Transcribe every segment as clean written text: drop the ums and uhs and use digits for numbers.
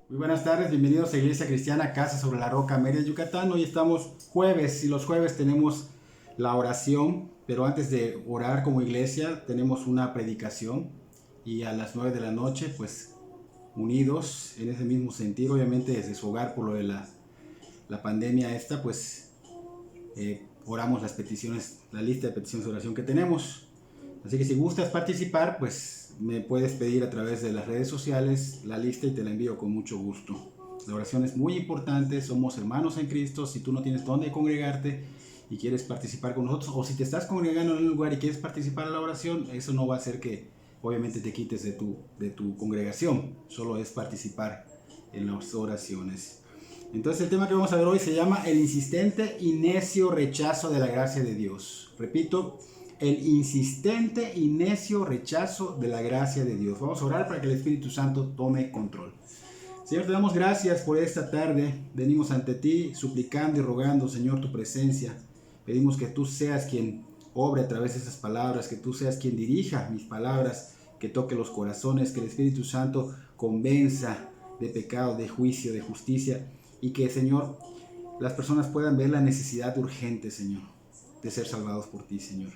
Muy buenas tardes, bienvenidos a Iglesia Cristiana Casa sobre la Roca, Mérida, Yucatán. Hoy estamos jueves y los jueves tenemos la oración, pero antes de orar como iglesia tenemos una predicación y a las 9 de la noche, pues unidos en ese mismo sentido, obviamente desde su hogar por lo de la pandemia esta, pues oramos las peticiones, la lista de peticiones de oración que tenemos. Así que si gustas participar, pues me puedes pedir a través de las redes sociales la lista y te la envío con mucho gusto. La oración es muy importante, somos hermanos en Cristo. Si tú no tienes dónde congregarte y quieres participar con nosotros, o si te estás congregando en un lugar y quieres participar en la oración, eso no va a hacer que obviamente te quites de tu congregación, solo es participar en las oraciones. Entonces el tema que vamos a ver hoy se llama el insistente y necio rechazo de la gracia de Dios. Repito, el insistente y necio rechazo de la gracia de Dios. Vamos a orar para que el Espíritu Santo tome control. Señor, te damos gracias por esta tarde. Venimos ante ti suplicando y rogando, Señor, tu presencia. Pedimos que tú seas quien obre a través de esas palabras, que tú seas quien dirija mis palabras, que toque los corazones, que el Espíritu Santo convenza de pecado, de juicio, de justicia, y que, Señor, las personas puedan ver la necesidad urgente, Señor, de ser salvados por ti, Señor.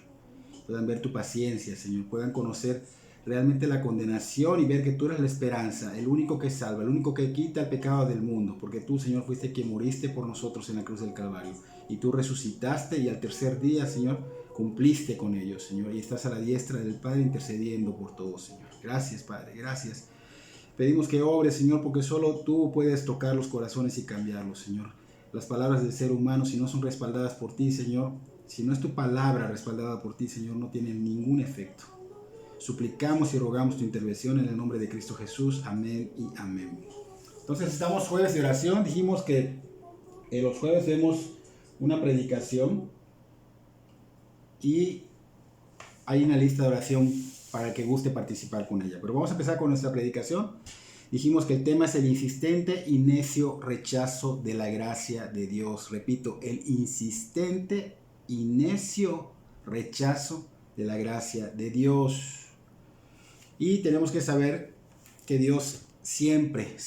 Puedan ver tu paciencia, Señor, puedan conocer realmente la condenación y ver que tú eres la esperanza, el único que salva, el único que quita el pecado del mundo, porque tú, Señor, fuiste quien moriste por nosotros en la cruz del Calvario, y tú resucitaste y al tercer día, Señor, cumpliste con ellos, Señor, y estás a la diestra del Padre intercediendo por todos, Señor. Gracias, Padre, gracias. Pedimos que obres, Señor, porque solo tú puedes tocar los corazones y cambiarlos, Señor. Las palabras del ser humano, si no son respaldadas por ti, Señor, si no es tu palabra respaldada por ti, Señor, no tiene ningún efecto. Suplicamos y rogamos tu intervención en el nombre de Cristo Jesús. Amén y amén. Entonces estamos jueves de oración. Dijimos que los jueves vemos una predicación y hay una lista de oración para el que guste participar con ella. Pero vamos a empezar con nuestra predicación. Dijimos que el tema es el insistente y necio rechazo de la gracia de Dios. Repito, el insistente y necio rechazo de la gracia de Dios. Y tenemos que saber que Dios siempre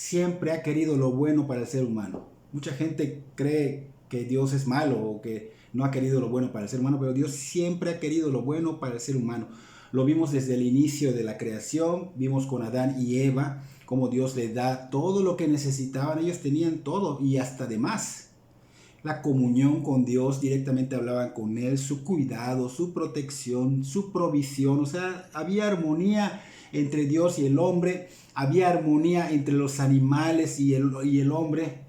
ha querido lo bueno para el ser humano. Mucha gente cree que Dios es malo o que no ha querido lo bueno para el ser humano, pero Dios siempre ha querido lo bueno para el ser humano. Lo vimos desde el inicio de la creación, vimos con Adán y Eva, cómo Dios les da todo lo que necesitaban. Ellos tenían todo y hasta de más. La comunión con Dios, directamente hablaban con Él, su cuidado, su protección, su provisión. O sea, había armonía entre Dios y el hombre, había armonía entre los animales y el hombre.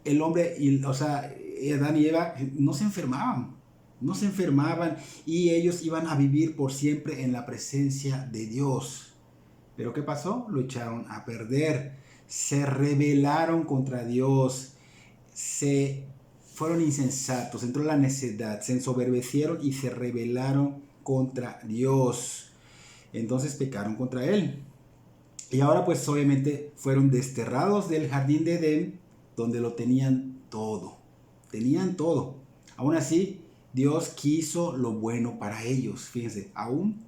El hombre, o sea, Adán y Eva no se enfermaban y ellos iban a vivir por siempre en la presencia de Dios. Pero ¿qué pasó? Lo echaron a perder, se rebelaron contra Dios, fueron insensatos, entró la necedad, se ensoberbecieron y se rebelaron contra Dios. Entonces pecaron contra Él. Y ahora pues obviamente fueron desterrados del jardín de Edén, donde lo tenían todo. Tenían todo. Aún así, Dios quiso lo bueno para ellos. Fíjense, aún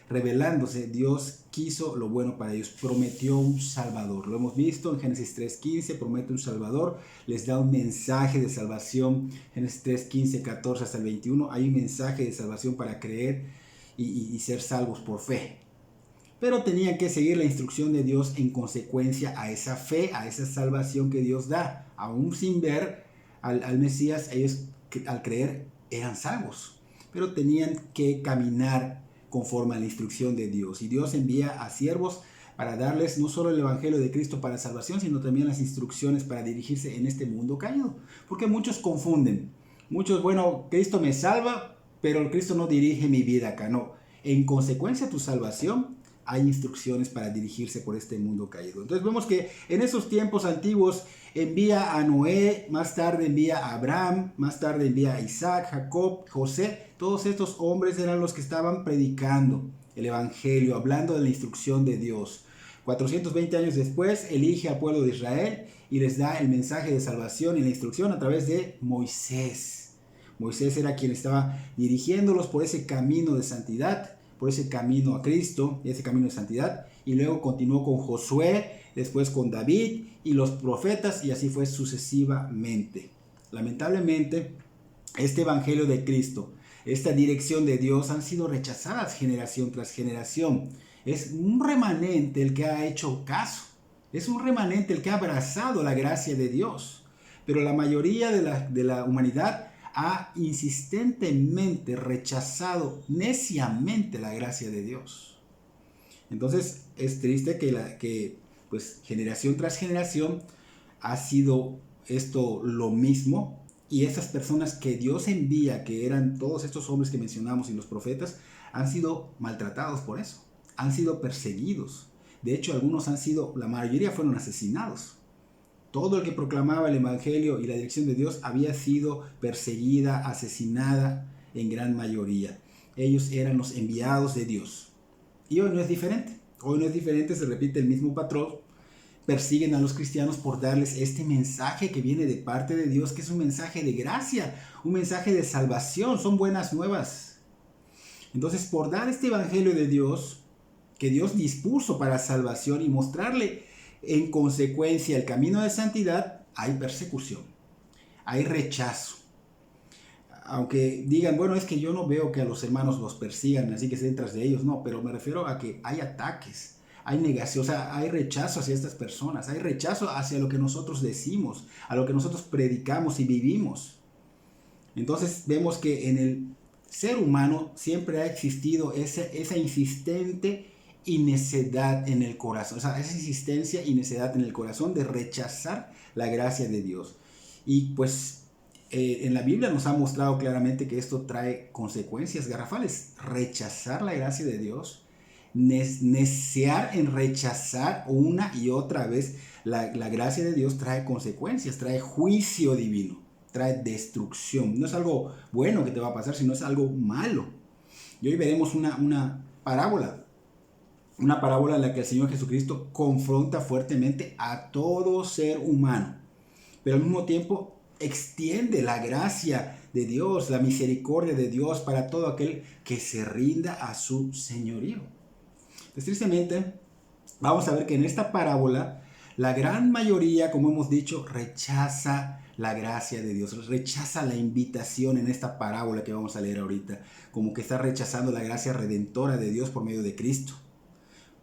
revelándose, Dios quiso lo bueno para ellos, prometió un Salvador. Lo hemos visto en Génesis 3:15, promete un Salvador, les da un mensaje de salvación. Génesis 3:15, 14 hasta el 21, hay un mensaje de salvación para creer y ser salvos por fe. Pero tenían que seguir la instrucción de Dios en consecuencia a esa fe, a esa salvación que Dios da. Aún sin ver al Mesías, ellos al creer eran salvos, pero tenían que caminar conforme a la instrucción de Dios. Y Dios envía a siervos para darles no solo el evangelio de Cristo para salvación, sino también las instrucciones para dirigirse en este mundo caído. Porque muchos confunden. Muchos, bueno, Cristo me salva, pero Cristo no dirige mi vida acá. No. En consecuencia a tu salvación, hay instrucciones para dirigirse por este mundo caído. Entonces vemos que en esos tiempos antiguos envía a Noé, más tarde envía a Abraham, más tarde envía a Isaac, Jacob, José. Todos estos hombres eran los que estaban predicando el evangelio, hablando de la instrucción de Dios. 420 años después elige al pueblo de Israel y les da el mensaje de salvación y la instrucción a través de Moisés. Moisés era quien estaba dirigiéndolos por ese camino de santidad, por ese camino a Cristo, ese camino de santidad, y luego continuó con Josué, después con David y los profetas, y así fue sucesivamente. Lamentablemente, este evangelio de Cristo, esta dirección de Dios han sido rechazadas generación tras generación. Es un remanente el que ha hecho caso, es un remanente el que ha abrazado la gracia de Dios, pero la mayoría de la humanidad ha insistentemente rechazado neciamente la gracia de Dios. Entonces es triste que pues generación tras generación ha sido esto lo mismo, y esas personas que Dios envía, que eran todos estos hombres que mencionamos y los profetas, han sido maltratados por eso, han sido perseguidos. De hecho, la mayoría fueron asesinados. Todo el que proclamaba el evangelio y la dirección de Dios había sido perseguida, asesinada en gran mayoría. Ellos eran los enviados de Dios. Y hoy no es diferente. Hoy no es diferente, se repite el mismo patrón. Persiguen a los cristianos por darles este mensaje que viene de parte de Dios, que es un mensaje de gracia, un mensaje de salvación, son buenas nuevas. Entonces, por dar este evangelio de Dios, que Dios dispuso para salvación, y mostrarle en consecuencia el camino de santidad, hay persecución, hay rechazo. Aunque digan, bueno, es que yo no veo que a los hermanos los persigan, así que estén tras de ellos. No, pero me refiero a que hay ataques, hay negación, o sea, hay rechazo hacia estas personas, hay rechazo hacia lo que nosotros decimos, a lo que nosotros predicamos y vivimos. Entonces vemos que en el ser humano siempre ha existido esa insistente y necedad en el corazón, o sea, esa insistencia y necedad en el corazón de rechazar la gracia de Dios. Y pues en la Biblia nos ha mostrado claramente que esto trae consecuencias garrafales. Rechazar la gracia de Dios, neciar en rechazar una y otra vez la gracia de Dios, trae consecuencias, trae juicio divino, trae destrucción. No es algo bueno que te va a pasar, sino es algo malo. Y hoy veremos una parábola en la que el Señor Jesucristo confronta fuertemente a todo ser humano, pero al mismo tiempo extiende la gracia de Dios, la misericordia de Dios para todo aquel que se rinda a su señorío. Pues tristemente, vamos a ver que en esta parábola, la gran mayoría, como hemos dicho, rechaza la gracia de Dios, rechaza la invitación en esta parábola que vamos a leer ahorita, como que está rechazando la gracia redentora de Dios por medio de Cristo.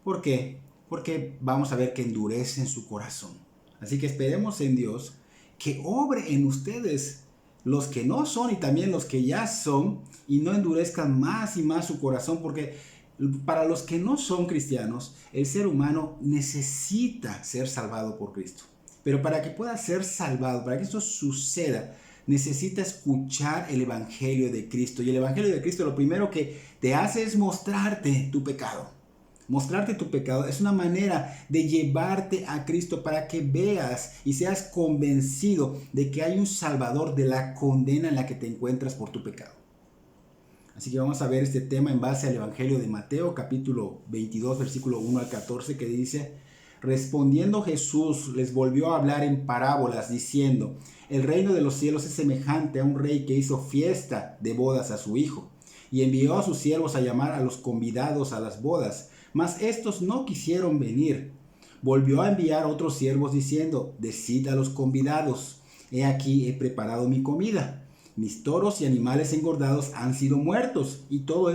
¿Por qué? Porque vamos a ver que endurecen su corazón. Así que esperemos en Dios que obre en ustedes, los que no son y también los que ya son, y no endurezcan más y más su corazón, porque para los que no son cristianos, el ser humano necesita ser salvado por Cristo. Pero para que pueda ser salvado, para que esto suceda, necesita escuchar el evangelio de Cristo. Y el evangelio de Cristo lo primero que te hace es mostrarte tu pecado. Mostrarte tu pecado es una manera de llevarte a Cristo para que veas y seas convencido de que hay un salvador de la condena en la que te encuentras por tu pecado. Así que vamos a ver este tema en base al Evangelio de Mateo, capítulo 22, versículo 1 al 14, que dice: respondiendo Jesús les volvió a hablar en parábolas, diciendo: el reino de los cielos es semejante a un rey que hizo fiesta de bodas a su hijo, y envió a sus siervos a llamar a los convidados a las bodas, mas estos no quisieron venir. Volvió a enviar otros siervos diciendo: decid a los convidados, he aquí he preparado mi comida. Mis toros y animales engordados han sido muertos, y todo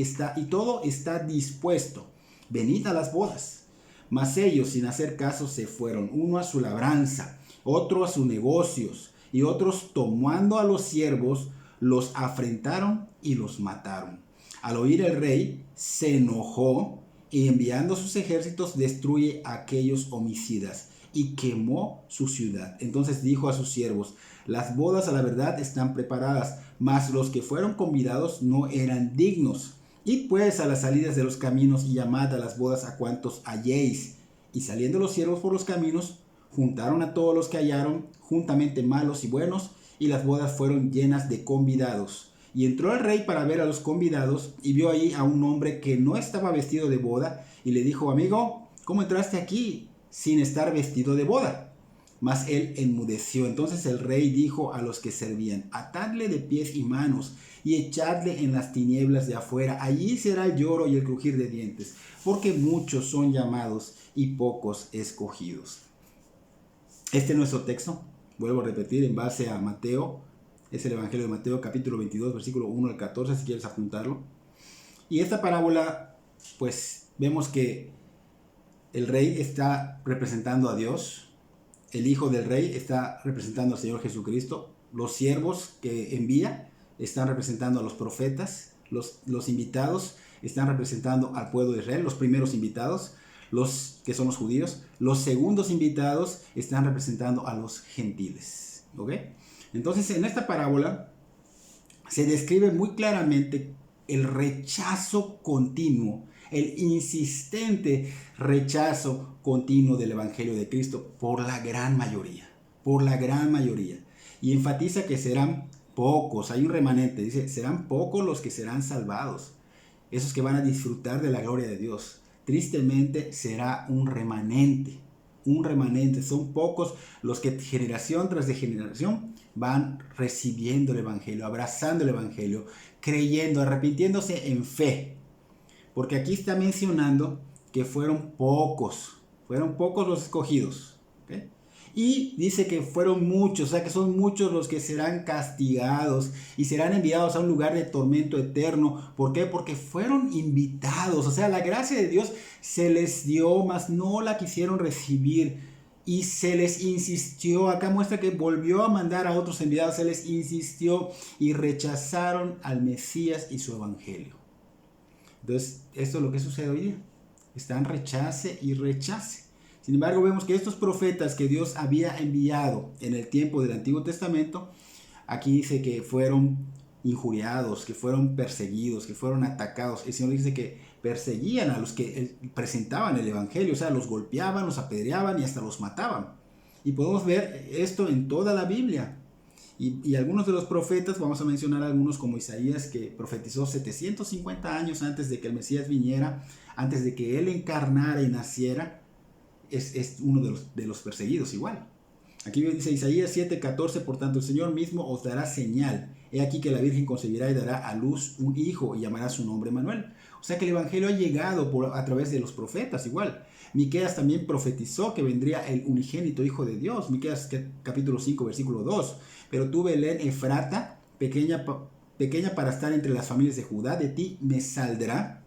está dispuesto. Venid a las bodas. Mas ellos, sin hacer caso, se fueron, uno a su labranza, otro a sus negocios, y otros, tomando a los siervos, los afrentaron y los mataron. Al oír el rey, se enojó, y enviando sus ejércitos destruye a aquellos homicidas, y quemó su ciudad. Entonces dijo a sus siervos: las bodas a la verdad están preparadas, mas los que fueron convidados no eran dignos. Id pues a las salidas de los caminos y llamad a las bodas a cuantos halléis. Y saliendo los siervos por los caminos, juntaron a todos los que hallaron, juntamente malos y buenos, y las bodas fueron llenas de convidados. Y entró el rey para ver a los convidados, y vio allí a un hombre que no estaba vestido de boda, y le dijo: amigo, ¿cómo entraste aquí sin estar vestido de boda? mas él enmudeció. Entonces el rey dijo a los que servían: atadle de pies y manos y echadle en las tinieblas de afuera. Allí será el lloro y el crujir de dientes, porque muchos son llamados y pocos escogidos. Este es nuestro texto, vuelvo a repetir, en base a Mateo. Es el Evangelio de Mateo, capítulo 22, versículo 1 al 14, si quieres apuntarlo. Y esta parábola, pues vemos que el rey está representando a Dios, el hijo del rey está representando al Señor Jesucristo, los siervos que envía están representando a los profetas, los invitados están representando al pueblo de Israel, los primeros invitados, los que son los judíos, los segundos invitados están representando a los gentiles. ¿Ok? Entonces, en esta parábola se describe muy claramente el rechazo continuo, el insistente rechazo continuo del Evangelio de Cristo por la gran mayoría, y enfatiza que serán pocos, hay un remanente, dice, serán pocos los que serán salvados, esos que van a disfrutar de la gloria de Dios. Tristemente será un remanente, son pocos los que generación tras de generación van recibiendo el Evangelio, abrazando el Evangelio, creyendo, arrepintiéndose en fe. Porque aquí está mencionando que fueron pocos los escogidos. ¿Okay? Y dice que fueron muchos, o sea que son muchos los que serán castigados y serán enviados a un lugar de tormento eterno. ¿Por qué? Porque fueron invitados, o sea, la gracia de Dios se les dio, mas no la quisieron recibir. Y se les insistió, acá muestra que volvió a mandar a otros enviados, se les insistió y rechazaron al Mesías y su evangelio. Entonces, esto es lo que sucede hoy día. Están rechace y rechace. Sin embargo, vemos que estos profetas que Dios había enviado en el tiempo del Antiguo Testamento, aquí dice que fueron injuriados, que fueron perseguidos, que fueron atacados. El Señor dice que perseguían a los que presentaban el Evangelio, o sea, los golpeaban, los apedreaban y hasta los mataban. Y podemos ver esto en toda la Biblia. Y algunos de los profetas, vamos a mencionar algunos como Isaías, que profetizó 750 años antes de que el Mesías viniera, antes de que él encarnara y naciera, es uno de los perseguidos igual. Aquí dice Isaías 7:14, por tanto el Señor mismo os dará señal. He aquí que la Virgen concebirá y dará a luz un hijo y llamará su nombre Manuel. O sea que el Evangelio ha llegado a través de los profetas igual. Miqueas también profetizó que vendría el unigénito Hijo de Dios. Miqueas capítulo 5, versículo 2. Pero tú, Belén Efrata, pequeña para estar entre las familias de Judá, de ti me saldrá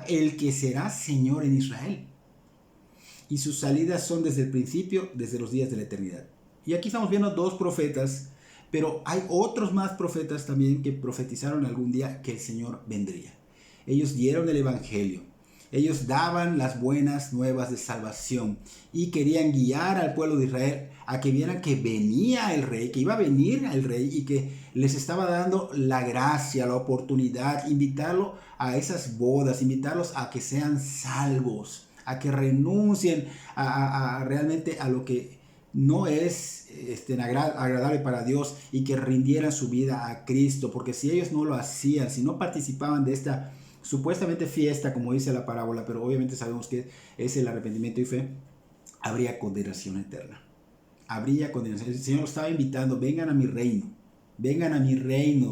el que será Señor en Israel. Y sus salidas son desde el principio, desde los días de la eternidad. Y aquí estamos viendo dos profetas, pero hay otros más profetas también que profetizaron algún día que el Señor vendría. Ellos dieron el Evangelio, ellos daban las buenas nuevas de salvación y querían guiar al pueblo de Israel a que vieran que venía el rey, que iba a venir el rey y que les estaba dando la gracia, la oportunidad, invitarlo a esas bodas, invitarlos a que sean salvos, a que renuncien realmente a lo que no es agradable para Dios y que rindieran su vida a Cristo, porque si ellos no lo hacían, si no participaban de esta supuestamente fiesta, como dice la parábola, pero obviamente sabemos que es el arrepentimiento y fe, habría condenación eterna. Habría condenación. El Señor los estaba invitando: vengan a mi reino,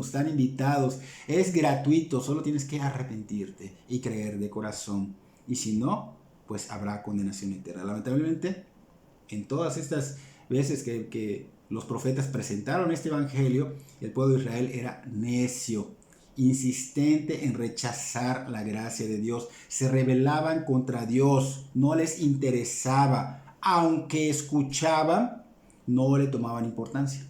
están invitados, es gratuito, solo tienes que arrepentirte y creer de corazón. Y si no, pues habrá condenación eterna. Lamentablemente, en todas estas veces que los profetas presentaron este evangelio, el pueblo de Israel era necio, insistente en rechazar la gracia de Dios. Se rebelaban contra Dios, no les interesaba. Aunque escuchaban, no le tomaban importancia.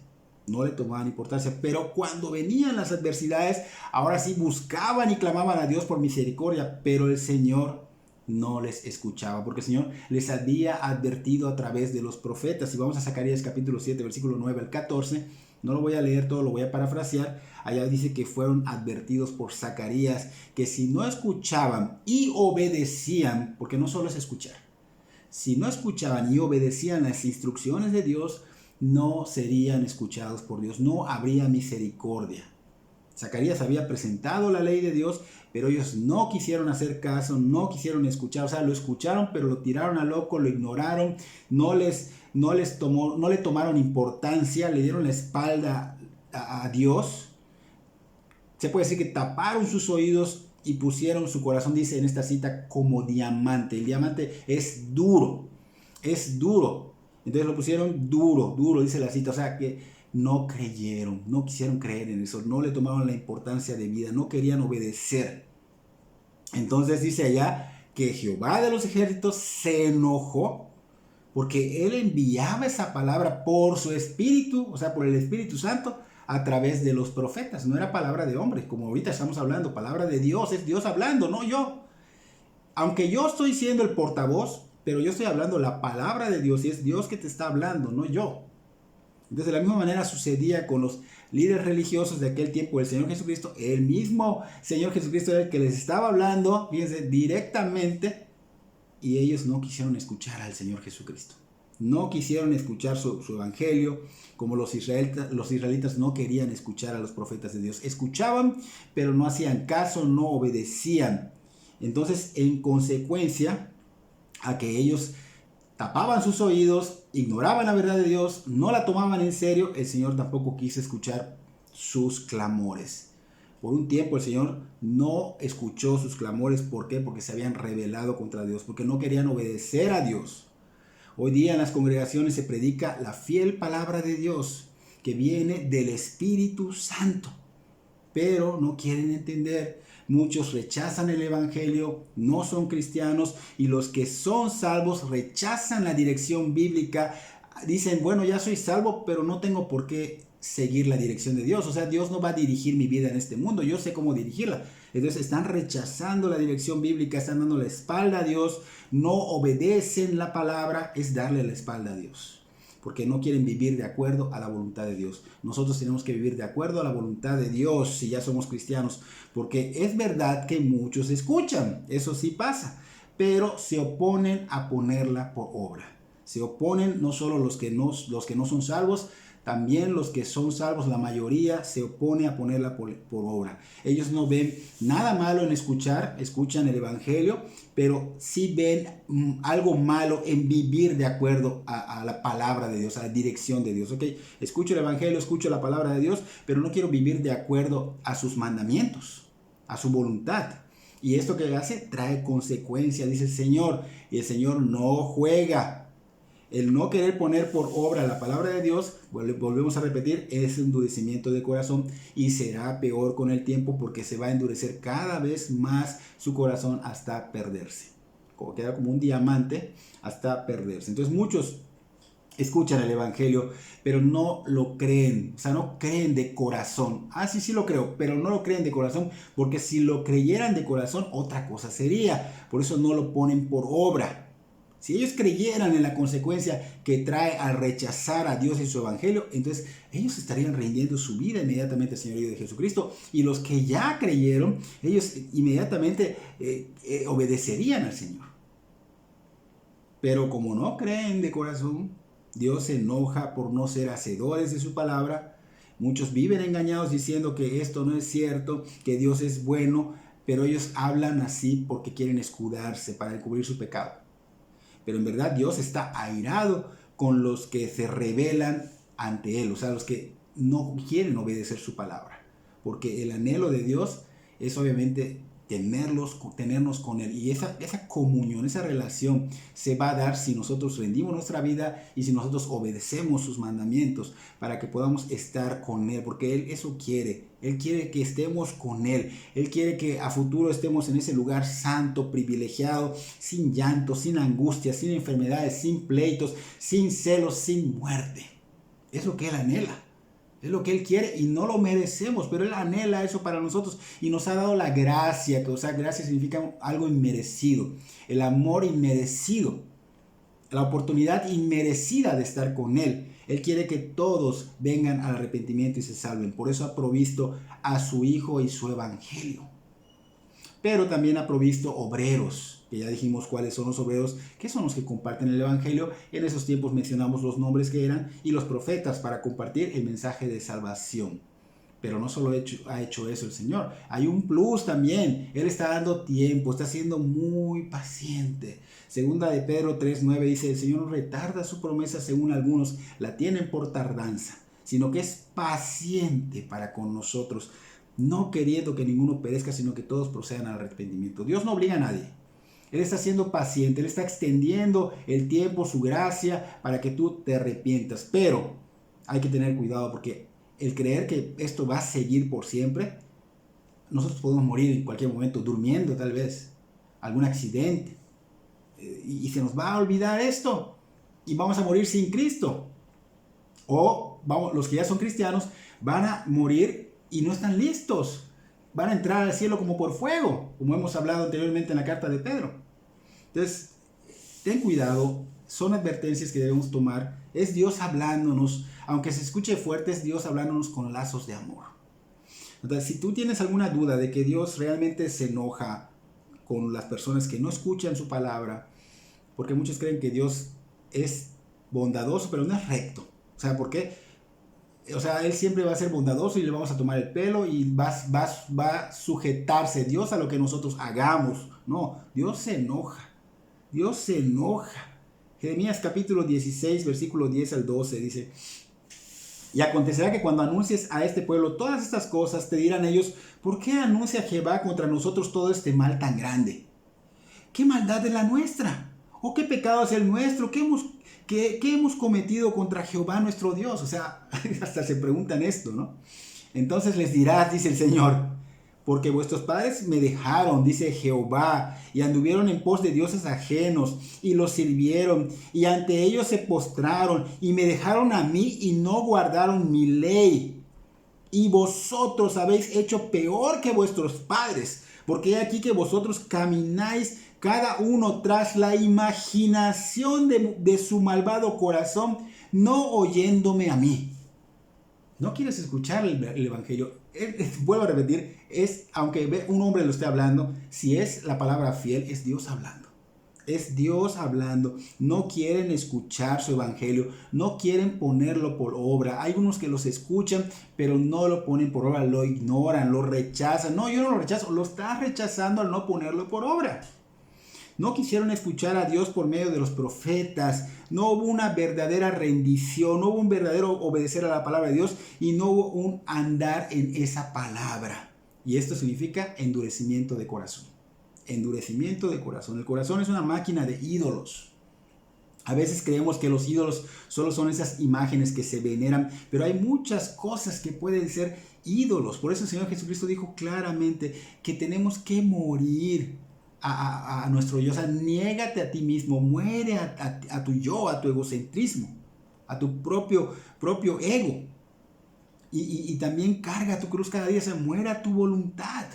Pero cuando venían las adversidades, ahora sí buscaban y clamaban a Dios por misericordia, pero el Señor no les escuchaba, porque el Señor les había advertido a través de los profetas. Si vamos a Zacarías capítulo 7, versículo 9 al 14, no lo voy a leer todo, lo voy a parafrasear. Allá dice que fueron advertidos por Zacarías que si no escuchaban y obedecían, porque no solo es escuchar, si no escuchaban y obedecían las instrucciones de Dios, no serían escuchados por Dios, no habría misericordia. Zacarías había presentado la ley de Dios, pero ellos no quisieron hacer caso, no quisieron escuchar, o sea, lo escucharon, pero lo tiraron a loco, lo ignoraron, no le tomaron importancia, le dieron la espalda a Dios. Se puede decir que taparon sus oídos y pusieron su corazón, dice en esta cita, como diamante. El diamante es duro, es duro. Entonces lo pusieron duro, duro, dice la cita. O sea que no creyeron, no quisieron creer en eso, no le tomaron la importancia de vida, no querían obedecer. Entonces dice allá que Jehová de los ejércitos se enojó porque él enviaba esa palabra por su espíritu, o sea, por el Espíritu Santo, a través de los profetas. No era palabra de hombre, como ahorita estamos hablando, palabra de Dios, es Dios hablando, no yo. Aunque yo estoy siendo el portavoz, pero yo estoy hablando la palabra de Dios y es Dios que te está hablando, no yo. Entonces de la misma manera sucedía con los líderes religiosos de aquel tiempo, el Señor Jesucristo, el mismo Señor Jesucristo era el que les estaba hablando, fíjense, directamente, y ellos no quisieron escuchar al Señor Jesucristo. No quisieron escuchar su evangelio, como los israelitas no querían escuchar a los profetas de Dios. Escuchaban, pero no hacían caso, no obedecían. Entonces, en consecuencia a que ellos tapaban sus oídos, ignoraban la verdad de Dios, no la tomaban en serio, el Señor tampoco quiso escuchar sus clamores. Por un tiempo el Señor no escuchó sus clamores. ¿Por qué? Porque se habían rebelado contra Dios, porque no querían obedecer a Dios. Hoy día en las congregaciones se predica la fiel palabra de Dios que viene del Espíritu Santo, pero no quieren entender. Muchos rechazan el evangelio, no son cristianos, y los que son salvos rechazan la dirección bíblica. Dicen, bueno, ya soy salvo, pero no tengo por qué seguir la dirección de Dios. O sea, Dios no va a dirigir mi vida en este mundo, yo sé cómo dirigirla. Entonces están rechazando la dirección bíblica, están dando la espalda a Dios, no obedecen la palabra, es darle la espalda a Dios, porque no quieren vivir de acuerdo a la voluntad de Dios. Nosotros tenemos que vivir de acuerdo a la voluntad de Dios si ya somos cristianos, porque es verdad que muchos escuchan, eso sí pasa, pero se oponen a ponerla por obra. Se oponen no solo los que no son salvos, también los que son salvos, la mayoría se opone a ponerla por obra. Ellos no ven nada malo en escuchan el evangelio, pero sí ven algo malo en vivir de acuerdo a la palabra de Dios, a la dirección de Dios. Okay, escucho el evangelio, escucho la palabra de Dios, pero no quiero vivir de acuerdo a sus mandamientos, a su voluntad. Y esto que hace trae consecuencias, dice el Señor, y el Señor no juega. El no querer poner por obra la palabra de Dios, volvemos a repetir, es endurecimiento de corazón y será peor con el tiempo porque se va a endurecer cada vez más su corazón hasta perderse. Queda como un diamante hasta perderse. Entonces muchos escuchan el evangelio, pero no lo creen, o sea, no creen de corazón. Sí lo creo, pero no lo creen de corazón, porque si lo creyeran de corazón, otra cosa sería. Por eso no lo ponen por obra. Si ellos creyeran en la consecuencia que trae al rechazar a Dios y su evangelio, entonces ellos estarían rindiendo su vida inmediatamente al Señor de Jesucristo. Y los que ya creyeron, ellos inmediatamente obedecerían al Señor. Pero como no creen de corazón, Dios se enoja por no ser hacedores de su palabra. Muchos viven engañados diciendo que esto no es cierto, que Dios es bueno, pero ellos hablan así porque quieren escudarse para encubrir su pecado. Pero en verdad Dios está airado con los que se rebelan ante Él, o sea, los que no quieren obedecer su palabra. Porque el anhelo de Dios es obviamente tenernos con Él. Y esa comunión, esa relación se va a dar si nosotros rendimos nuestra vida y si nosotros obedecemos sus mandamientos para que podamos estar con Él. Porque Él eso quiere. Él quiere que estemos con Él. Él quiere que a futuro estemos en ese lugar santo, privilegiado, sin llanto, sin angustia, sin enfermedades, sin pleitos, sin celos, sin muerte. Es lo que Él anhela. Es lo que Él quiere y no lo merecemos, pero Él anhela eso para nosotros y nos ha dado la gracia, que o sea, gracia significa algo inmerecido, el amor inmerecido, la oportunidad inmerecida de estar con Él. Él quiere que todos vengan al arrepentimiento y se salven. Por eso ha provisto a su Hijo y su Evangelio. Pero también ha provisto obreros, que ya dijimos cuáles son los obreros, que son los que comparten el Evangelio. En esos tiempos mencionamos los nombres que eran, y los profetas para compartir el mensaje de salvación. Pero no solo ha hecho eso el Señor. Hay un plus también. Él está dando tiempo, está siendo muy paciente. Segunda de Pedro 3:9 dice, el Señor no retarda su promesa según algunos la tienen por tardanza, sino que es paciente para con nosotros, no queriendo que ninguno perezca, sino que todos procedan al arrepentimiento. Dios no obliga a nadie. Él está siendo paciente, Él está extendiendo el tiempo, su gracia, para que tú te arrepientas. Pero hay que tener cuidado porque el creer que esto va a seguir por siempre, nosotros podemos morir en cualquier momento, durmiendo tal vez, algún accidente, y se nos va a olvidar esto, y vamos a morir sin Cristo. O los que ya son cristianos van a morir y no están listos, van a entrar al cielo como por fuego, como hemos hablado anteriormente en la carta de Pedro. Entonces, ten cuidado, son advertencias que debemos tomar. Es Dios hablándonos, aunque se escuche fuerte, es Dios hablándonos con lazos de amor. Entonces, si tú tienes alguna duda de que Dios realmente se enoja con las personas que no escuchan su palabra, porque muchos creen que Dios es bondadoso, pero no es recto. O sea, ¿por qué? O sea, Él siempre va a ser bondadoso y le vamos a tomar el pelo y va a sujetarse Dios a lo que nosotros hagamos. No, Dios se enoja. Dios se enoja. Jeremías capítulo 16, versículo 10 al 12 dice, y acontecerá que cuando anuncies a este pueblo todas estas cosas, te dirán ellos, ¿por qué anuncia Jehová contra nosotros todo este mal tan grande? ¿Qué maldad es la nuestra? ¿O qué pecado es el nuestro? ¿Qué hemos cometido contra Jehová nuestro Dios? O sea, hasta se preguntan esto, ¿no? Entonces les dirás, dice el Señor, porque vuestros padres me dejaron, dice Jehová, y anduvieron en pos de dioses ajenos, y los sirvieron, y ante ellos se postraron, y me dejaron a mí, y no guardaron mi ley. Y vosotros habéis hecho peor que vuestros padres, porque he aquí que vosotros camináis cada uno tras la imaginación de su malvado corazón, no oyéndome a mí. No quieres escuchar el Evangelio. Vuelvo a repetir, aunque un hombre lo esté hablando, si es la palabra fiel, es Dios hablando. Es Dios hablando. No quieren escuchar su Evangelio, no quieren ponerlo por obra. Hay unos que los escuchan, pero no lo ponen por obra, lo ignoran, lo rechazan. No, yo no lo rechazo, lo estás rechazando al no ponerlo por obra. No quisieron escuchar a Dios por medio de los profetas. No hubo una verdadera rendición, no hubo un verdadero obedecer a la palabra de Dios y no hubo un andar en esa palabra. Y esto significa endurecimiento de corazón. Endurecimiento de corazón. El corazón es una máquina de ídolos. A veces creemos que los ídolos solo son esas imágenes que se veneran, pero hay muchas cosas que pueden ser ídolos. Por eso el Señor Jesucristo dijo claramente que tenemos que morir a nuestro yo. O sea, niégate a ti mismo, muere a tu yo, a tu egocentrismo, a tu propio ego. Y también carga tu cruz cada día, o sea, muere a tu voluntad.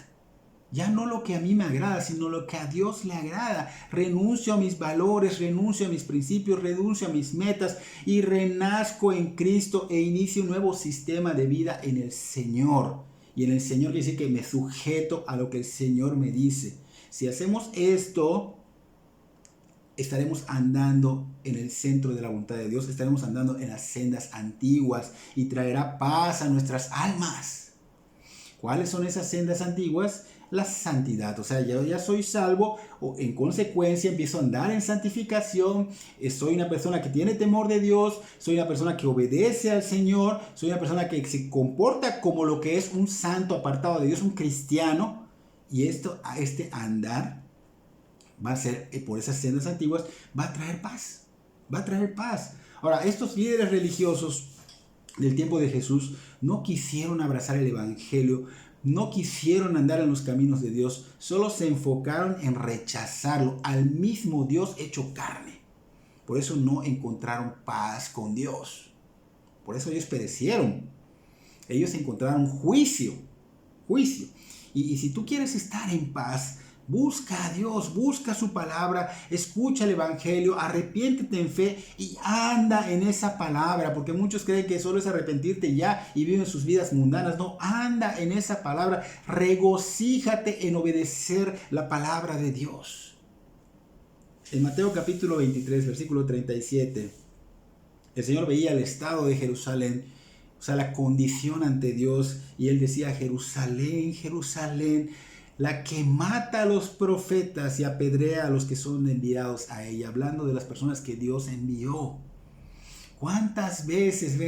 Ya no lo que a mí me agrada, sino lo que a Dios le agrada. Renuncio a mis valores, renuncio a mis principios, renuncio a mis metas y renazco en Cristo e inicio un nuevo sistema de vida en el Señor. Y en el Señor quiere decir que me sujeto a lo que el Señor me dice. Si hacemos esto, estaremos andando en el centro de la voluntad de Dios, estaremos andando en las sendas antiguas y traerá paz a nuestras almas. ¿Cuáles son esas sendas antiguas? La santidad. O sea, yo ya soy salvo, o en consecuencia empiezo a andar en santificación, soy una persona que tiene temor de Dios, soy una persona que obedece al Señor, soy una persona que se comporta como lo que es un santo apartado de Dios, un cristiano. Y este andar va a ser, por esas sendas antiguas, va a traer paz. Va a traer paz. Ahora, estos líderes religiosos del tiempo de Jesús no quisieron abrazar el Evangelio, no quisieron andar en los caminos de Dios, solo se enfocaron en rechazarlo, al mismo Dios hecho carne. Por eso no encontraron paz con Dios. Por eso ellos perecieron. Ellos encontraron juicio. Y si tú quieres estar en paz, busca a Dios, busca su palabra, escucha el Evangelio, arrepiéntete en fe y anda en esa palabra, porque muchos creen que solo es arrepentirte ya y viven sus vidas mundanas. No, anda en esa palabra, regocíjate en obedecer la palabra de Dios. En Mateo capítulo 23, versículo 37, el Señor veía el estado de Jerusalén O sea, la condición ante Dios. Y él decía, Jerusalén, Jerusalén, la que mata a los profetas y apedrea a los que son enviados a ella. Hablando de las personas que Dios envió. ¿Cuántas veces,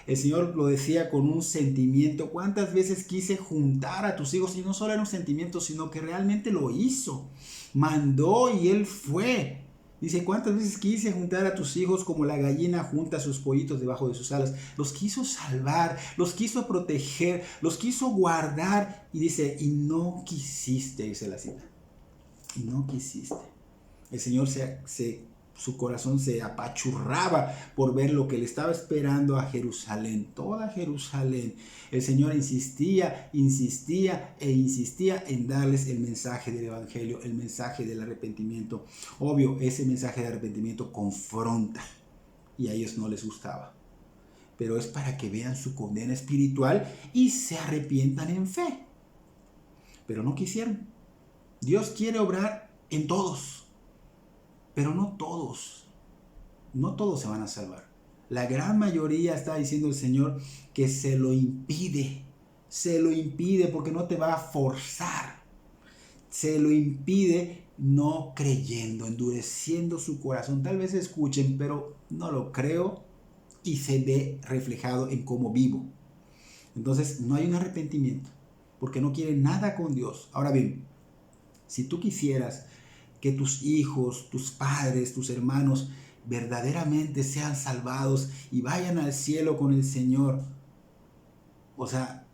el Señor lo decía con un sentimiento? ¿Cuántas veces quise juntar a tus hijos? Y no solo era un sentimiento, sino que realmente lo hizo. Mandó y Él fue. Dice, ¿cuántas veces quise juntar a tus hijos como la gallina junta a sus pollitos debajo de sus alas? Los quiso salvar, los quiso proteger, los quiso guardar. Y dice, y no quisiste, dice la cita. Y no quisiste. El Señor su corazón se apachurraba por ver lo que le estaba esperando a Jerusalén, toda Jerusalén. El Señor insistía en darles el mensaje del Evangelio, el mensaje del arrepentimiento. Obvio, ese mensaje de arrepentimiento confronta y a ellos no les gustaba. Pero es para que vean su condena espiritual y se arrepientan en fe. Pero no quisieron. Dios quiere obrar en todos. Pero no todos se van a salvar. La gran mayoría, está diciendo el Señor, que se lo impide porque no te va a forzar. Se lo impide no creyendo, endureciendo su corazón. Tal vez escuchen, pero no lo creo y se ve reflejado en cómo vivo. Entonces no hay un arrepentimiento porque no quieren nada con Dios. Ahora bien, si tú quisieras que tus hijos, tus padres, tus hermanos verdaderamente sean salvados y vayan al cielo con el Señor. O sea,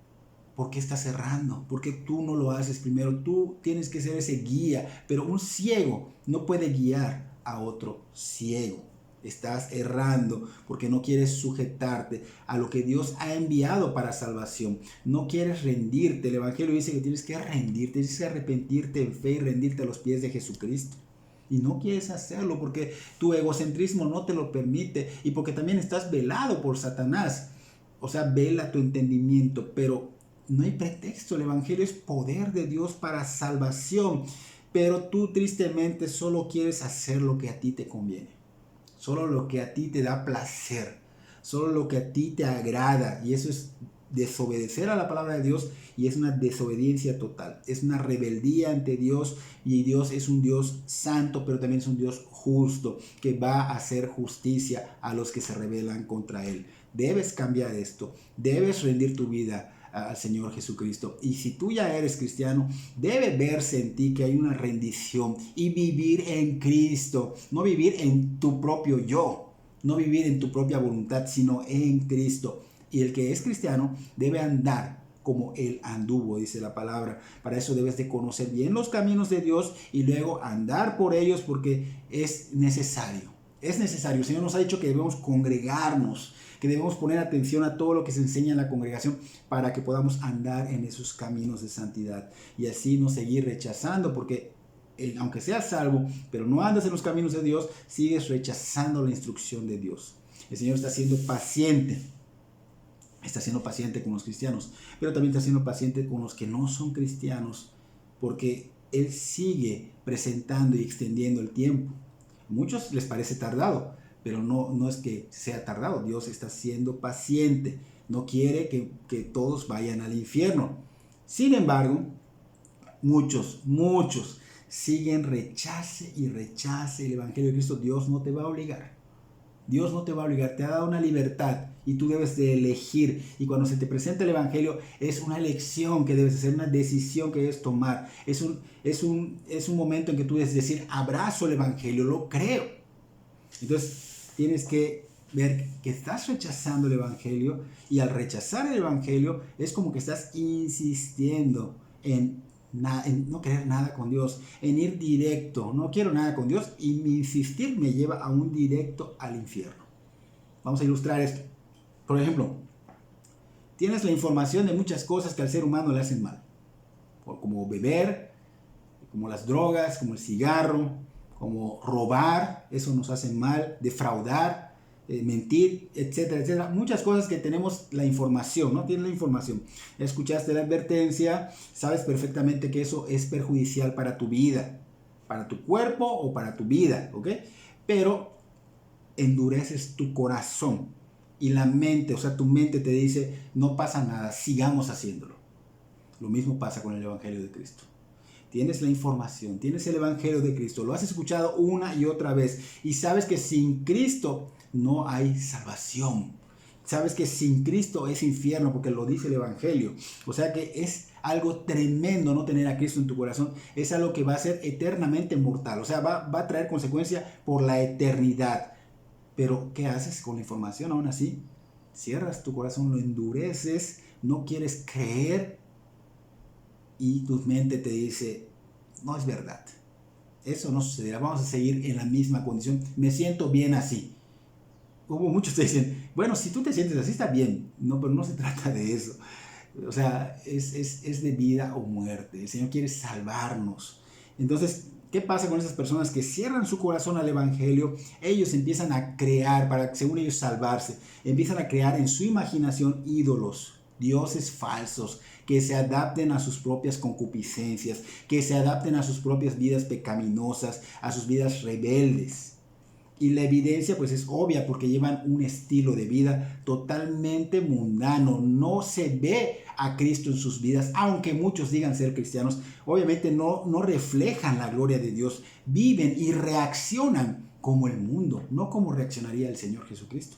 ¿por qué estás errando? ¿Por qué tú no lo haces primero? Tú tienes que ser ese guía, pero un ciego no puede guiar a otro ciego. Estás errando porque no quieres sujetarte a lo que Dios ha enviado para salvación. No quieres rendirte. El Evangelio dice que tienes que rendirte, tienes que arrepentirte en fe y rendirte a los pies de Jesucristo. Y no quieres hacerlo porque tu egocentrismo no te lo permite y porque también estás velado por Satanás. O sea, vela tu entendimiento, pero no hay pretexto. El Evangelio es poder de Dios para salvación, pero tú tristemente solo quieres hacer lo que a ti te conviene. Solo lo que a ti te da placer, solo lo que a ti te agrada, y eso es desobedecer a la palabra de Dios y es una desobediencia total, es una rebeldía ante Dios, y Dios es un Dios santo, pero también es un Dios justo que va a hacer justicia a los que se rebelan contra Él. Debes cambiar esto, debes rendir tu vida al Señor Jesucristo. Y si tú ya eres cristiano, debe verse en ti que hay una rendición y vivir en Cristo, no vivir en tu propio yo, no vivir en tu propia voluntad, sino en Cristo. Y el que es cristiano debe andar como Él anduvo, dice la palabra. Para eso debes de conocer bien los caminos de Dios y luego andar por ellos, porque es necesario. Es necesario. El Señor nos ha dicho que debemos congregarnos, que debemos poner atención a todo lo que se enseña en la congregación para que podamos andar en esos caminos de santidad y así no seguir rechazando, porque aunque seas salvo, pero no andas en los caminos de Dios, sigues rechazando la instrucción de Dios. El Señor está siendo paciente con los cristianos, pero también está siendo paciente con los que no son cristianos, porque Él sigue presentando y extendiendo el tiempo. A muchos les parece tardado, pero no es que sea tardado. Dios está siendo paciente, no quiere que todos vayan al infierno. Sin embargo, muchos siguen rechace el Evangelio de Cristo. Dios no te va a obligar. Dios no te va a obligar, te ha dado una libertad y tú debes de elegir. Y cuando se te presenta el Evangelio, es una elección que debes hacer, una decisión que debes tomar. Es un momento en que tú debes decir, abrazo el Evangelio, lo creo. Entonces tienes que ver que estás rechazando el Evangelio, y al rechazar el Evangelio es como que estás insistiendo en no querer nada con Dios, en ir directo. No quiero nada con Dios y mi insistir me lleva a un directo al infierno. Vamos a ilustrar esto. Por ejemplo, tienes la información de muchas cosas que al ser humano le hacen mal, como beber, como las drogas, como el cigarro, como robar, eso nos hace mal, defraudar, mentir, etcétera, etcétera. Muchas cosas que tenemos la información, ¿no? Tienes la información. Escuchaste la advertencia, sabes perfectamente que eso es perjudicial para tu vida, para tu cuerpo o para tu vida, ¿ok? Pero endureces tu corazón y la mente, o sea, tu mente te dice, no pasa nada, sigamos haciéndolo. Lo mismo pasa con el Evangelio de Cristo. Tienes la información, tienes el Evangelio de Cristo, lo has escuchado una y otra vez y sabes que sin Cristo no hay salvación. Sabes que sin Cristo es infierno porque lo dice el Evangelio. O sea que es algo tremendo no tener a Cristo en tu corazón. Es algo que va a ser eternamente mortal. O sea, va a traer consecuencia por la eternidad. Pero, ¿qué haces con la información aún así? Cierras tu corazón, lo endureces, no quieres creer y tu mente te dice, no es verdad. Eso no sucederá, vamos a seguir en la misma condición. Me siento bien así. Como muchos te dicen, bueno, si tú te sientes así está bien. No, pero no se trata de eso. O sea, es de vida o muerte. El Señor quiere salvarnos. Entonces, ¿qué pasa con esas personas que cierran su corazón al Evangelio? Ellos empiezan a crear, para según ellos salvarse, empiezan a crear en su imaginación ídolos, dioses falsos, que se adapten a sus propias concupiscencias, que se adapten a sus propias vidas pecaminosas, a sus vidas rebeldes. Y la evidencia pues es obvia porque llevan un estilo de vida totalmente mundano. No se ve a Cristo en sus vidas, aunque muchos digan ser cristianos. Obviamente no reflejan la gloria de Dios. Viven y reaccionan como el mundo, no como reaccionaría el Señor Jesucristo.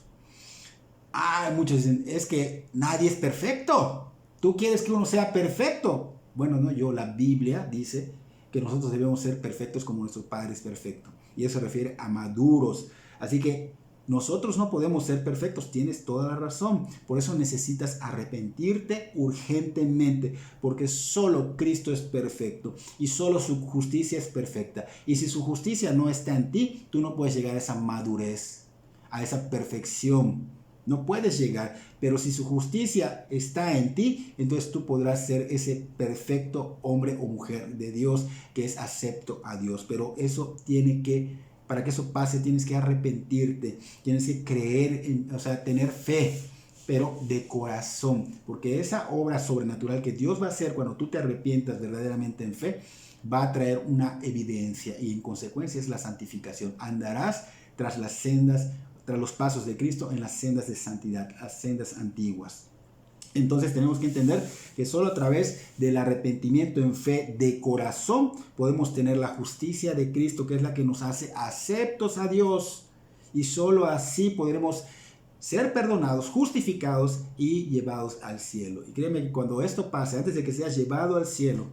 Muchos dicen, es que nadie es perfecto. ¿Tú quieres que uno sea perfecto? Bueno, no yo, la Biblia dice que nosotros debemos ser perfectos como nuestro Padre es perfecto. Y eso se refiere a maduros. Así que nosotros no podemos ser perfectos, tienes toda la razón. Por eso necesitas arrepentirte urgentemente, porque solo Cristo es perfecto y solo su justicia es perfecta. Y si su justicia no está en ti, tú no puedes llegar a esa madurez, a esa perfección. No puedes llegar, pero si su justicia está en ti, entonces tú podrás ser ese perfecto hombre o mujer de Dios que es acepto a Dios. Pero eso para que eso pase, tienes que arrepentirte, tienes que creer, o sea, tener fe, pero de corazón, porque esa obra sobrenatural que Dios va a hacer cuando tú te arrepientas verdaderamente en fe, va a traer una evidencia y en consecuencia es la santificación. Andarás tras las sendas, tras los pasos de Cristo en las sendas de santidad, las sendas antiguas. Entonces tenemos que entender que solo a través del arrepentimiento en fe de corazón podemos tener la justicia de Cristo, que es la que nos hace aceptos a Dios. Y solo así podremos ser perdonados, justificados y llevados al cielo. Y créeme que cuando esto pase, antes de que seas llevado al cielo,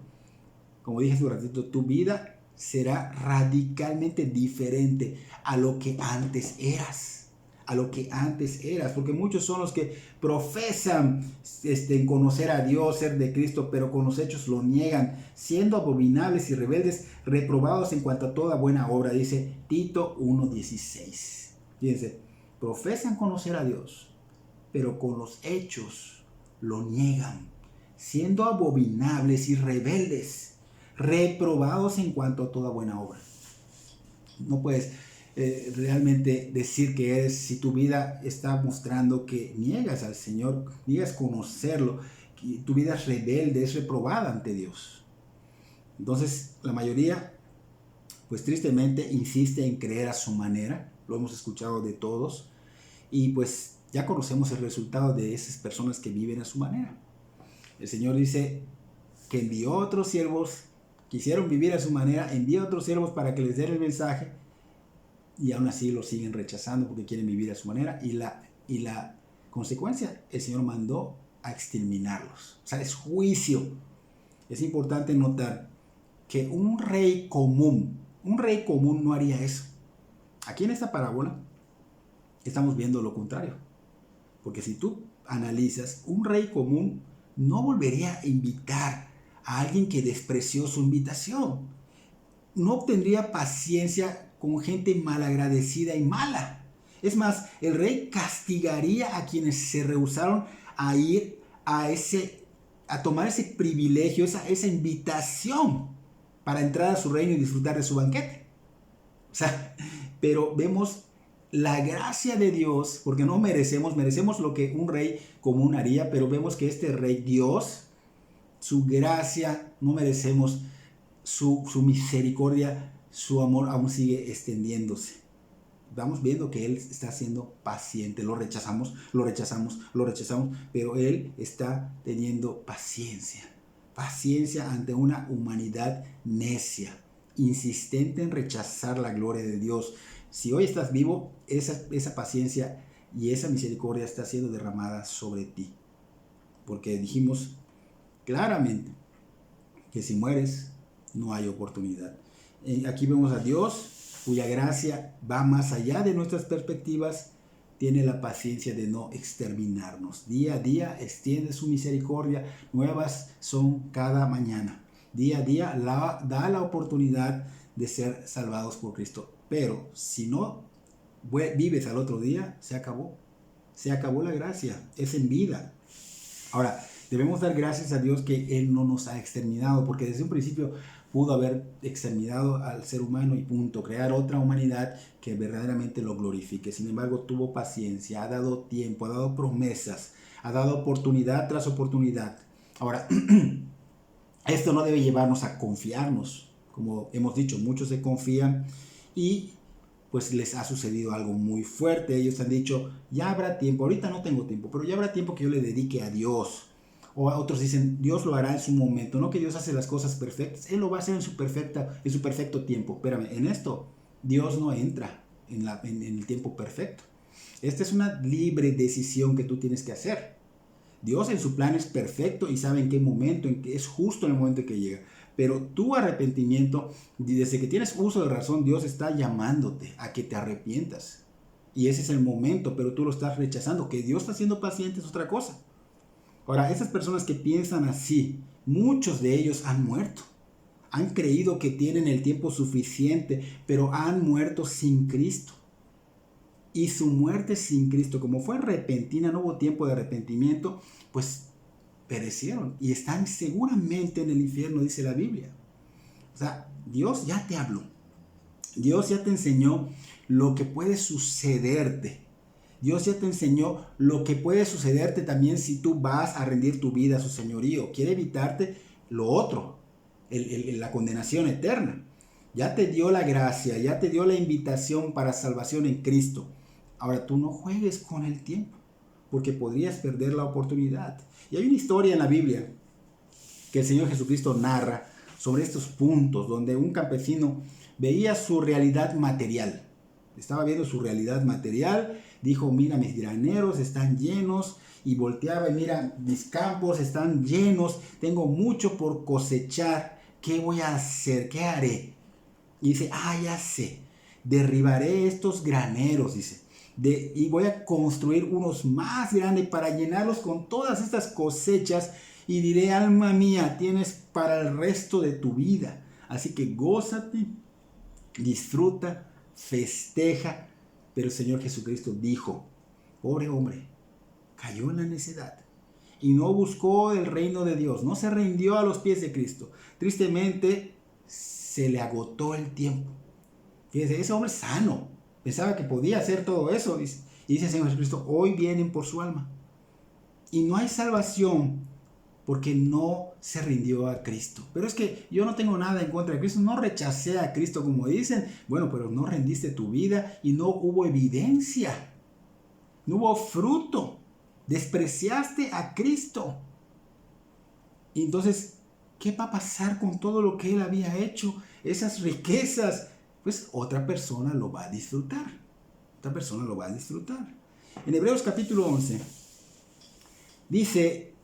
como dije hace un ratito, tu vida será radicalmente diferente a lo que antes eras. A lo que antes eras, porque muchos son los que profesan conocer a Dios, ser de Cristo, pero con los hechos lo niegan, siendo abominables y rebeldes, reprobados en cuanto a toda buena obra, dice Tito 1:16. Fíjense, profesan conocer a Dios, pero con los hechos lo niegan, siendo abominables y rebeldes, reprobados en cuanto a toda buena obra. No puedes realmente decir que eres, si tu vida está mostrando que niegas al Señor, niegas conocerlo, que tu vida es rebelde, es reprobada ante Dios. Entonces la mayoría, pues tristemente, insiste en creer a su manera, lo hemos escuchado de todos, y pues ya conocemos el resultado de esas personas que viven a su manera. El Señor dice que envió otros siervos, quisieron vivir a su manera, envió otros siervos para que les den el mensaje, y aún así lo siguen rechazando porque quieren vivir a su manera, y la consecuencia, el Señor mandó a exterminarlos. O sea, es juicio. Es importante notar que un rey común no haría eso. Aquí en esta parábola estamos viendo lo contrario, porque si tú analizas, un rey común no volvería a invitar a alguien que despreció su invitación. No obtendría paciencia con gente malagradecida y mala. Es más, el rey castigaría a quienes se rehusaron a ir a tomar ese privilegio, esa invitación para entrar a su reino y disfrutar de su banquete. O sea, pero vemos la gracia de Dios, porque no merecemos lo que un rey común haría, pero vemos que este rey Dios, su gracia, no merecemos su misericordia, su amor aún sigue extendiéndose. vamos viendo que Él está siendo paciente. Lo rechazamos, pero Él está teniendo paciencia. Paciencia ante una humanidad necia, insistente en rechazar la gloria de Dios. Si hoy estás vivo, esa paciencia y esa misericordia está siendo derramada sobre ti. Porque dijimos claramente que si mueres, no hay oportunidad. Aquí vemos a Dios, cuya gracia va más allá de nuestras perspectivas, tiene la paciencia de no exterminarnos. Día a día extiende su misericordia, nuevas son cada mañana. Día a día da la oportunidad de ser salvados por Cristo. Pero si no vives al otro día, se acabó. Se acabó la gracia, es en vida. Ahora, debemos dar gracias a Dios que Él no nos ha exterminado, porque desde un principio pudo haber exterminado al ser humano y punto, crear otra humanidad que verdaderamente lo glorifique. Sin embargo, tuvo paciencia, ha dado tiempo, ha dado promesas, ha dado oportunidad tras oportunidad. Ahora, esto no debe llevarnos a confiarnos. Como hemos dicho, muchos se confían y pues les ha sucedido algo muy fuerte. Ellos han dicho, ya habrá tiempo, ahorita no tengo tiempo, pero ya habrá tiempo que yo le dedique a Dios. O otros dicen, Dios lo hará en su momento, no que Dios hace las cosas perfectas, Él lo va a hacer en su perfecto tiempo. Espérame, en esto Dios no entra en el tiempo perfecto. Esta es una libre decisión que tú tienes que hacer. Dios en su plan es perfecto y sabe en qué momento, es justo en el momento en que llega. Pero tu arrepentimiento, desde que tienes uso de razón, Dios está llamándote a que te arrepientas. Y ese es el momento, pero tú lo estás rechazando. Que Dios está siendo paciente es otra cosa. Ahora, esas personas que piensan así, muchos de ellos han muerto. Han creído que tienen el tiempo suficiente, pero han muerto sin Cristo. Y su muerte sin Cristo, como fue repentina, no hubo tiempo de arrepentimiento, pues perecieron y están seguramente en el infierno, dice la Biblia. O sea, Dios ya te habló. Dios ya te enseñó lo que puede sucederte. Dios ya te enseñó lo que puede sucederte también si tú vas a rendir tu vida a su señorío. Quiere evitarte lo otro, la condenación eterna. Ya te dio la gracia, ya te dio la invitación para salvación en Cristo. Ahora tú no juegues con el tiempo, porque podrías perder la oportunidad. Y hay una historia en la Biblia que el Señor Jesucristo narra sobre estos puntos, donde un campesino veía su realidad material. Estaba viendo su realidad material, dijo, mira, mis graneros están llenos, y volteaba y mira, mis campos están llenos, tengo mucho por cosechar, ¿qué voy a hacer? ¿Qué haré? Y dice, ya sé, derribaré estos graneros, dice, y voy a construir unos más grandes para llenarlos con todas estas cosechas, y diré, alma mía, tienes para el resto de tu vida, así que gózate, disfruta, festeja. Pero el Señor Jesucristo dijo, pobre hombre, cayó en la necedad y no buscó el reino de Dios, no se rindió a los pies de Cristo. Tristemente se le agotó el tiempo. Fíjense, ese hombre sano, pensaba que podía hacer todo eso, y dice el Señor Jesucristo, hoy vienen por su alma. Y no hay salvación porque no se rindió a Cristo. Pero es que yo no tengo nada en contra de Cristo, no rechacé a Cristo como dicen. Bueno, pero no rendiste tu vida y no hubo evidencia, no hubo fruto, despreciaste a Cristo. Y entonces, ¿qué va a pasar con todo lo que Él había hecho? Esas riquezas, pues otra persona lo va a disfrutar. Otra persona lo va a disfrutar. En Hebreos capítulo 11 dice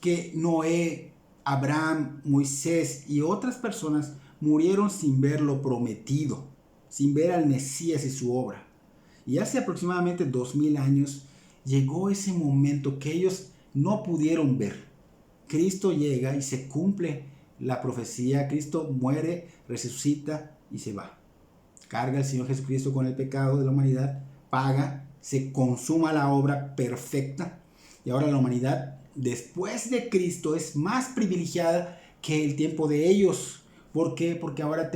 que Noé, Abraham, Moisés y otras personas murieron sin ver lo prometido, sin ver al Mesías y su obra. Y hace aproximadamente 2000 años llegó ese momento que ellos no pudieron ver. Cristo llega y se cumple la profecía. Cristo muere, resucita y se va. Carga el Señor Jesucristo con el pecado de la humanidad, paga, se consuma la obra perfecta. Y ahora la humanidad, después de Cristo, es más privilegiada que el tiempo de ellos. ¿Por qué? Porque ahora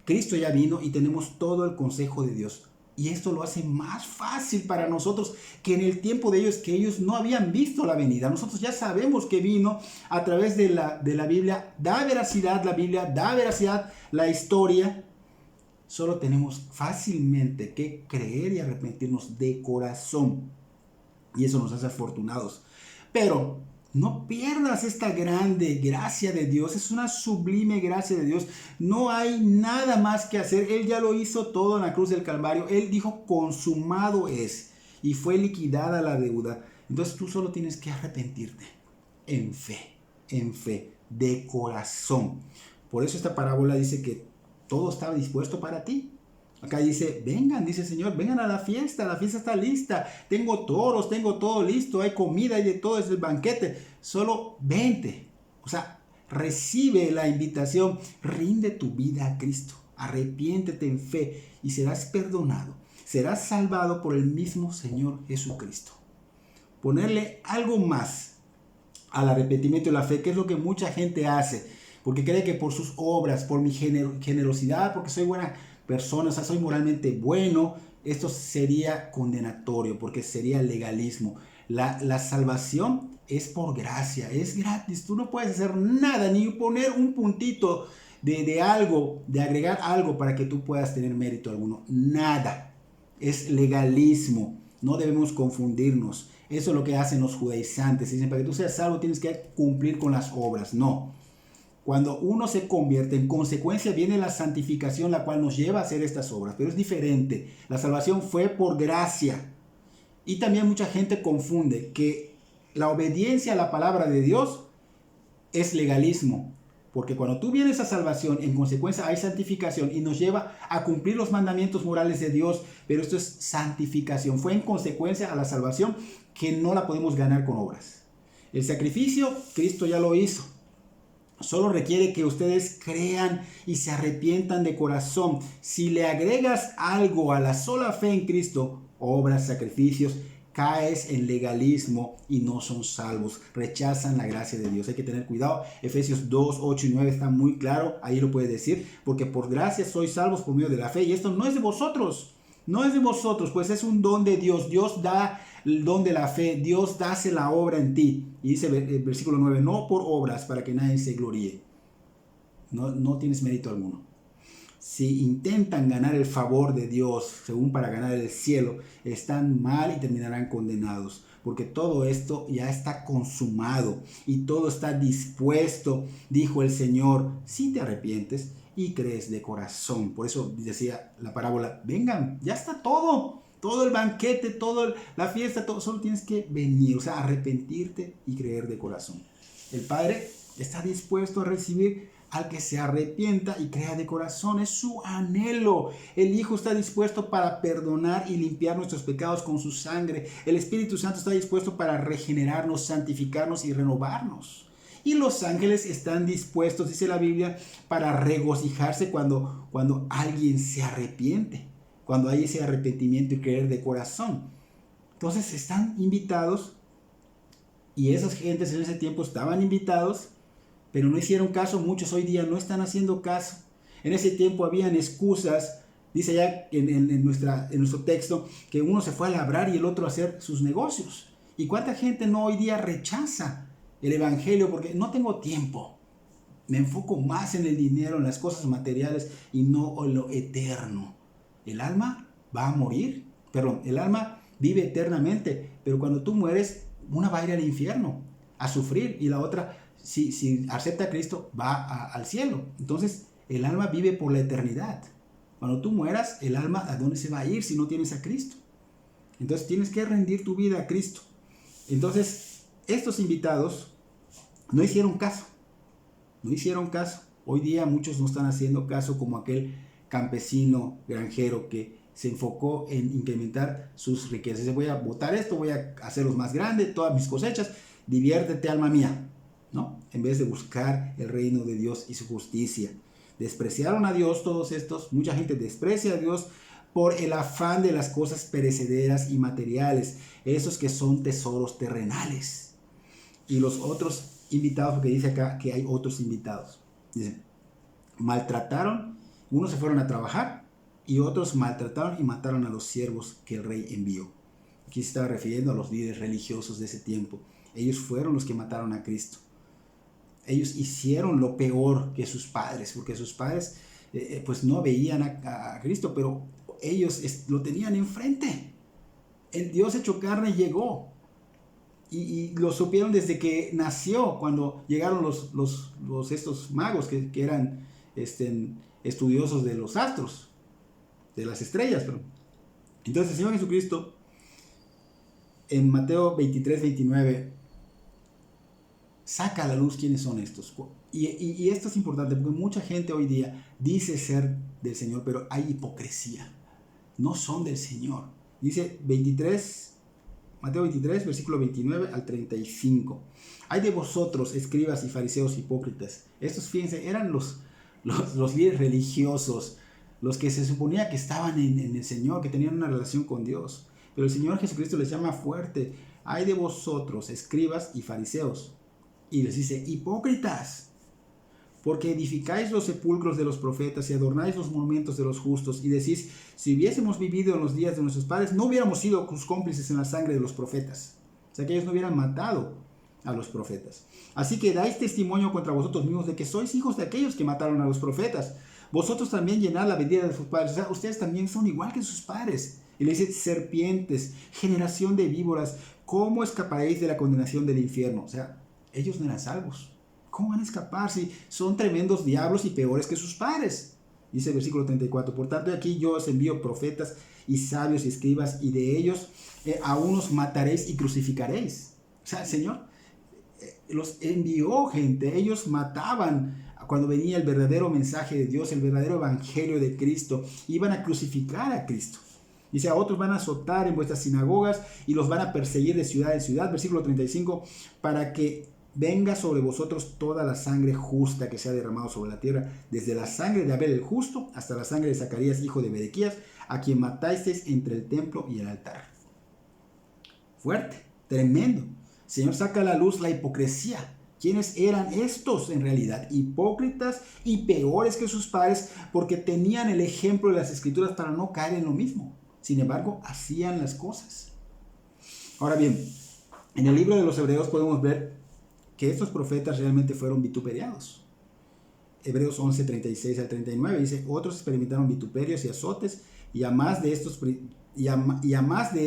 Cristo ya vino y tenemos todo el consejo de Dios. Y esto lo hace más fácil para nosotros que en el tiempo de ellos, que ellos no habían visto la venida. Nosotros ya sabemos que vino a través de la Biblia. Da veracidad la Biblia, da veracidad la historia. Solo tenemos fácilmente que creer y arrepentirnos de corazón. Y eso nos hace afortunados. Pero no pierdas esta grande gracia de Dios. Es una sublime gracia de Dios. No hay nada más que hacer. Él ya lo hizo todo en la cruz del Calvario. Él dijo, consumado es. Y fue liquidada la deuda. Entonces tú solo tienes que arrepentirte en fe, de corazón. Por eso esta parábola dice que todo estaba dispuesto para ti. Acá dice, vengan, dice el Señor, vengan a la fiesta está lista, tengo toros, tengo todo listo, hay comida, hay de todo, es el banquete, solo vente. O sea, recibe la invitación, rinde tu vida a Cristo, arrepiéntete en fe y serás perdonado, serás salvado por el mismo Señor Jesucristo. Ponerle algo más al arrepentimiento y la fe, que es lo que mucha gente hace, porque cree que por sus obras, por mi generosidad, porque soy buena persona, o sea, soy moralmente bueno, esto sería condenatorio, porque sería legalismo. La salvación es por gracia, es gratis, tú no puedes hacer nada, ni poner un puntito de algo, de agregar algo para que tú puedas tener mérito alguno, nada, es legalismo, no debemos confundirnos. Eso es lo que hacen los judaizantes. Dicen, para que tú seas salvo tienes que cumplir con las obras. No. Cuando uno se convierte, en consecuencia viene la santificación, la cual nos lleva a hacer estas obras. Pero es diferente. La salvación fue por gracia. Y también mucha gente confunde que la obediencia a la palabra de Dios es legalismo. Porque cuando tú vienes a salvación, en consecuencia hay santificación y nos lleva a cumplir los mandamientos morales de Dios. Pero esto es santificación. Fue en consecuencia a la salvación que no la podemos ganar con obras. El sacrificio, Cristo ya lo hizo. Solo requiere que ustedes crean y se arrepientan de corazón. Si le agregas algo a la sola fe en Cristo, obras, sacrificios, caes en legalismo y no son salvos. Rechazan la gracia de Dios. Hay que tener cuidado. Efesios 2, 8 y 9 está muy claro. Ahí lo puede decir. Porque por gracia sois salvos por medio de la fe. Y esto no es de vosotros. No es de vosotros, pues es un don de Dios. Dios da el don de la fe. Dios hace la obra en ti. Y dice el versículo 9, no por obras para que nadie se gloríe. No tienes mérito alguno. Si intentan ganar el favor de Dios, según para ganar el cielo, están mal y terminarán condenados. Porque todo esto ya está consumado y todo está dispuesto, dijo el Señor, si te arrepientes y crees de corazón. Por eso decía la parábola, vengan, ya está todo el banquete, toda la fiesta, todo, solo tienes que venir, o sea, arrepentirte y creer de corazón. El Padre está dispuesto a recibir al que se arrepienta y crea de corazón, es su anhelo. El Hijo está dispuesto para perdonar y limpiar nuestros pecados con su sangre. El Espíritu Santo está dispuesto para regenerarnos, santificarnos y renovarnos. Y los ángeles están dispuestos, dice la Biblia, para regocijarse cuando alguien se arrepiente, cuando hay ese arrepentimiento y creer de corazón. Entonces están invitados, y esas gentes en ese tiempo estaban invitados, pero no hicieron caso. Muchos hoy día no están haciendo caso. En ese tiempo habían excusas. Dice ya en nuestro texto que uno se fue a labrar y el otro a hacer sus negocios. ¿Y cuánta gente no hoy día rechaza el evangelio porque no tengo tiempo? Me enfoco más en el dinero, en las cosas materiales y no en lo eterno. El alma va a morir. El alma vive eternamente. Pero cuando tú mueres, una va a ir al infierno a sufrir y la otra, si acepta a Cristo, va al cielo. Entonces el alma vive por la eternidad. Cuando tú mueras, el alma, ¿a dónde se va a ir si no tienes a Cristo? Entonces tienes que rendir tu vida a Cristo. Entonces estos invitados no hicieron caso. Hoy día muchos no están haciendo caso, como aquel campesino granjero que se enfocó en incrementar sus riquezas. Dice, voy a botar esto, voy a hacerlos más grandes, todas mis cosechas, diviértete, alma mía, ¿no? En vez de buscar el reino de Dios y su justicia. Despreciaron a Dios todos estos. Mucha gente desprecia a Dios por el afán de las cosas perecederas y materiales, esos que son tesoros terrenales. Y los otros invitados, porque dice acá que hay otros invitados, dice, maltrataron, unos se fueron a trabajar y otros maltrataron y mataron a los siervos que el rey envió. Aquí se estaba refiriendo a los líderes religiosos de ese tiempo. Ellos fueron los que mataron a Cristo. Ellos hicieron lo peor que sus padres, porque sus padres pues no veían a Cristo, pero ellos lo tenían enfrente. El Dios hecho carne llegó. Y lo supieron desde que nació, cuando llegaron estos magos que eran estudiosos de los astros, de las estrellas. Pero. Entonces el Señor Jesucristo, en Mateo 23, 29, saca a la luz quiénes son estos. Y esto es importante porque mucha gente hoy día dice ser del Señor, pero hay hipocresía. No son del Señor. Dice Mateo 23, versículo 29 al 35. Hay de vosotros, escribas y fariseos hipócritas. Estos, fíjense, eran los líderes religiosos, los que se suponía que estaban en el Señor, que tenían una relación con Dios. Pero el Señor Jesucristo les llama fuerte. Hay de vosotros, escribas y fariseos. Y les dice, hipócritas, porque edificáis los sepulcros de los profetas y adornáis los monumentos de los justos, y decís, si hubiésemos vivido en los días de nuestros padres, no hubiéramos sido sus cómplices en la sangre de los profetas. O sea, que ellos no hubieran matado a los profetas. Así que dais testimonio contra vosotros mismos de que sois hijos de aquellos que mataron a los profetas. Vosotros también llenad la medida de sus padres. O sea, ustedes también son igual que sus padres. Y le dice, serpientes, generación de víboras, ¿cómo escaparéis de la condenación del infierno? O sea, ellos no eran salvos. ¿Cómo van a escapar si son tremendos diablos y peores que sus padres? Dice el versículo 34, por tanto aquí yo os envío profetas y sabios y escribas, y de ellos a unos mataréis y crucificaréis. O sea, el Señor los envió, gente. Ellos mataban cuando venía el verdadero mensaje de Dios, el verdadero evangelio de Cristo. Iban a crucificar a Cristo. Dice, a otros van a azotar en vuestras sinagogas y los van a perseguir de ciudad en ciudad. Versículo 35, para que venga sobre vosotros toda la sangre justa que se ha derramado sobre la tierra, desde la sangre de Abel el justo hasta la sangre de Zacarías, hijo de Berequías, a quien matasteis entre el templo y el altar. Fuerte, tremendo. El Señor saca a la luz la hipocresía. ¿Quiénes eran estos en realidad? Hipócritas y peores que sus padres, porque tenían el ejemplo de las Escrituras para no caer en lo mismo. Sin embargo, hacían las cosas. Ahora bien, en el libro de los Hebreos podemos ver que estos profetas realmente fueron vituperiados. Hebreos 11, 36 al 39 dice, otros experimentaron vituperios y azotes, y a más de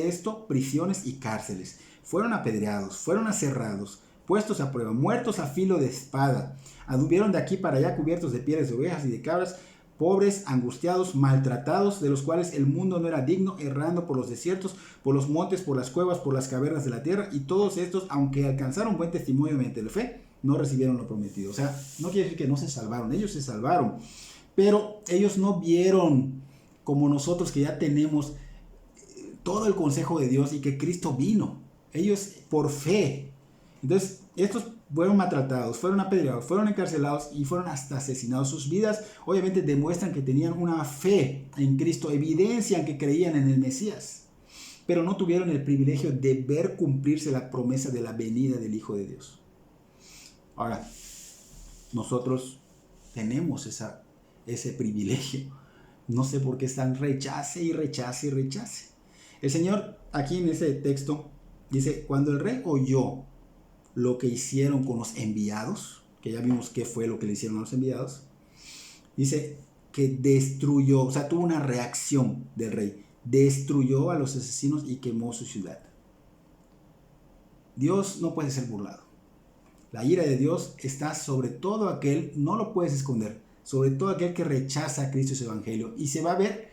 esto, prisiones y cárceles. Fueron apedreados, fueron aserrados, puestos a prueba, muertos a filo de espada. Anduvieron de aquí para allá cubiertos de pieles de ovejas y de cabras, pobres, angustiados, maltratados, de los cuales el mundo no era digno, errando por los desiertos, por los montes, por las cuevas, por las cavernas de la tierra, y todos estos, aunque alcanzaron buen testimonio mediante la fe, no recibieron lo prometido. O sea, no quiere decir que no se salvaron, ellos se salvaron, pero ellos no vieron como nosotros que ya tenemos todo el consejo de Dios y que Cristo vino. Ellos por fe. Entonces, estos fueron maltratados, fueron apedreados, fueron encarcelados y fueron hasta asesinados. Sus vidas obviamente demuestran que tenían una fe en Cristo, evidencian que creían en el Mesías, pero no tuvieron el privilegio de ver cumplirse la promesa de la venida del Hijo de Dios. Ahora, nosotros tenemos ese privilegio. No sé por qué están rechace y rechace y rechace. El Señor aquí en ese texto dice, cuando el rey oyó lo que hicieron con los enviados, que ya vimos qué fue lo que le hicieron a los enviados, dice que destruyó, o sea, tuvo una reacción del rey, destruyó a los asesinos y quemó su ciudad. Dios no puede ser burlado. La ira de Dios está sobre todo aquel, no lo puedes esconder, sobre todo aquel que rechaza a Cristo y su evangelio, y se va a ver,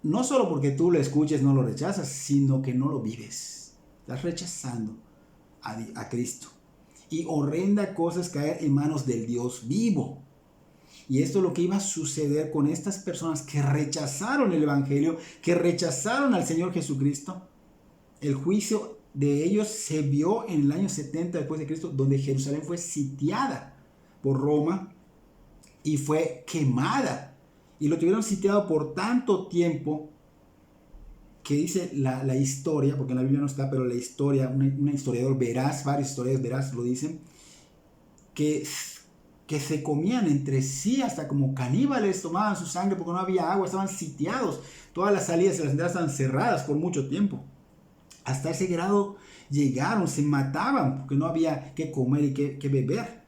no solo porque tú lo escuches, no lo rechazas, sino que no lo vives. Estás rechazando a Cristo. Y horrenda cosa es caer en manos del Dios vivo. Y esto es lo que iba a suceder con estas personas que rechazaron el evangelio, que rechazaron al Señor Jesucristo. El juicio de ellos se vio en el año 70 después de Cristo, donde Jerusalén fue sitiada por Roma y fue quemada. Y lo tuvieron sitiado por tanto tiempo que dice la historia, porque en la Biblia no está, pero la historia, un historiador veraz, varios historiadores veraz lo dicen, que se comían entre sí hasta como caníbales, tomaban su sangre porque no había agua, estaban sitiados, todas las salidas y las entradas estaban cerradas por mucho tiempo. Hasta ese grado llegaron, se mataban porque no había que comer y que beber.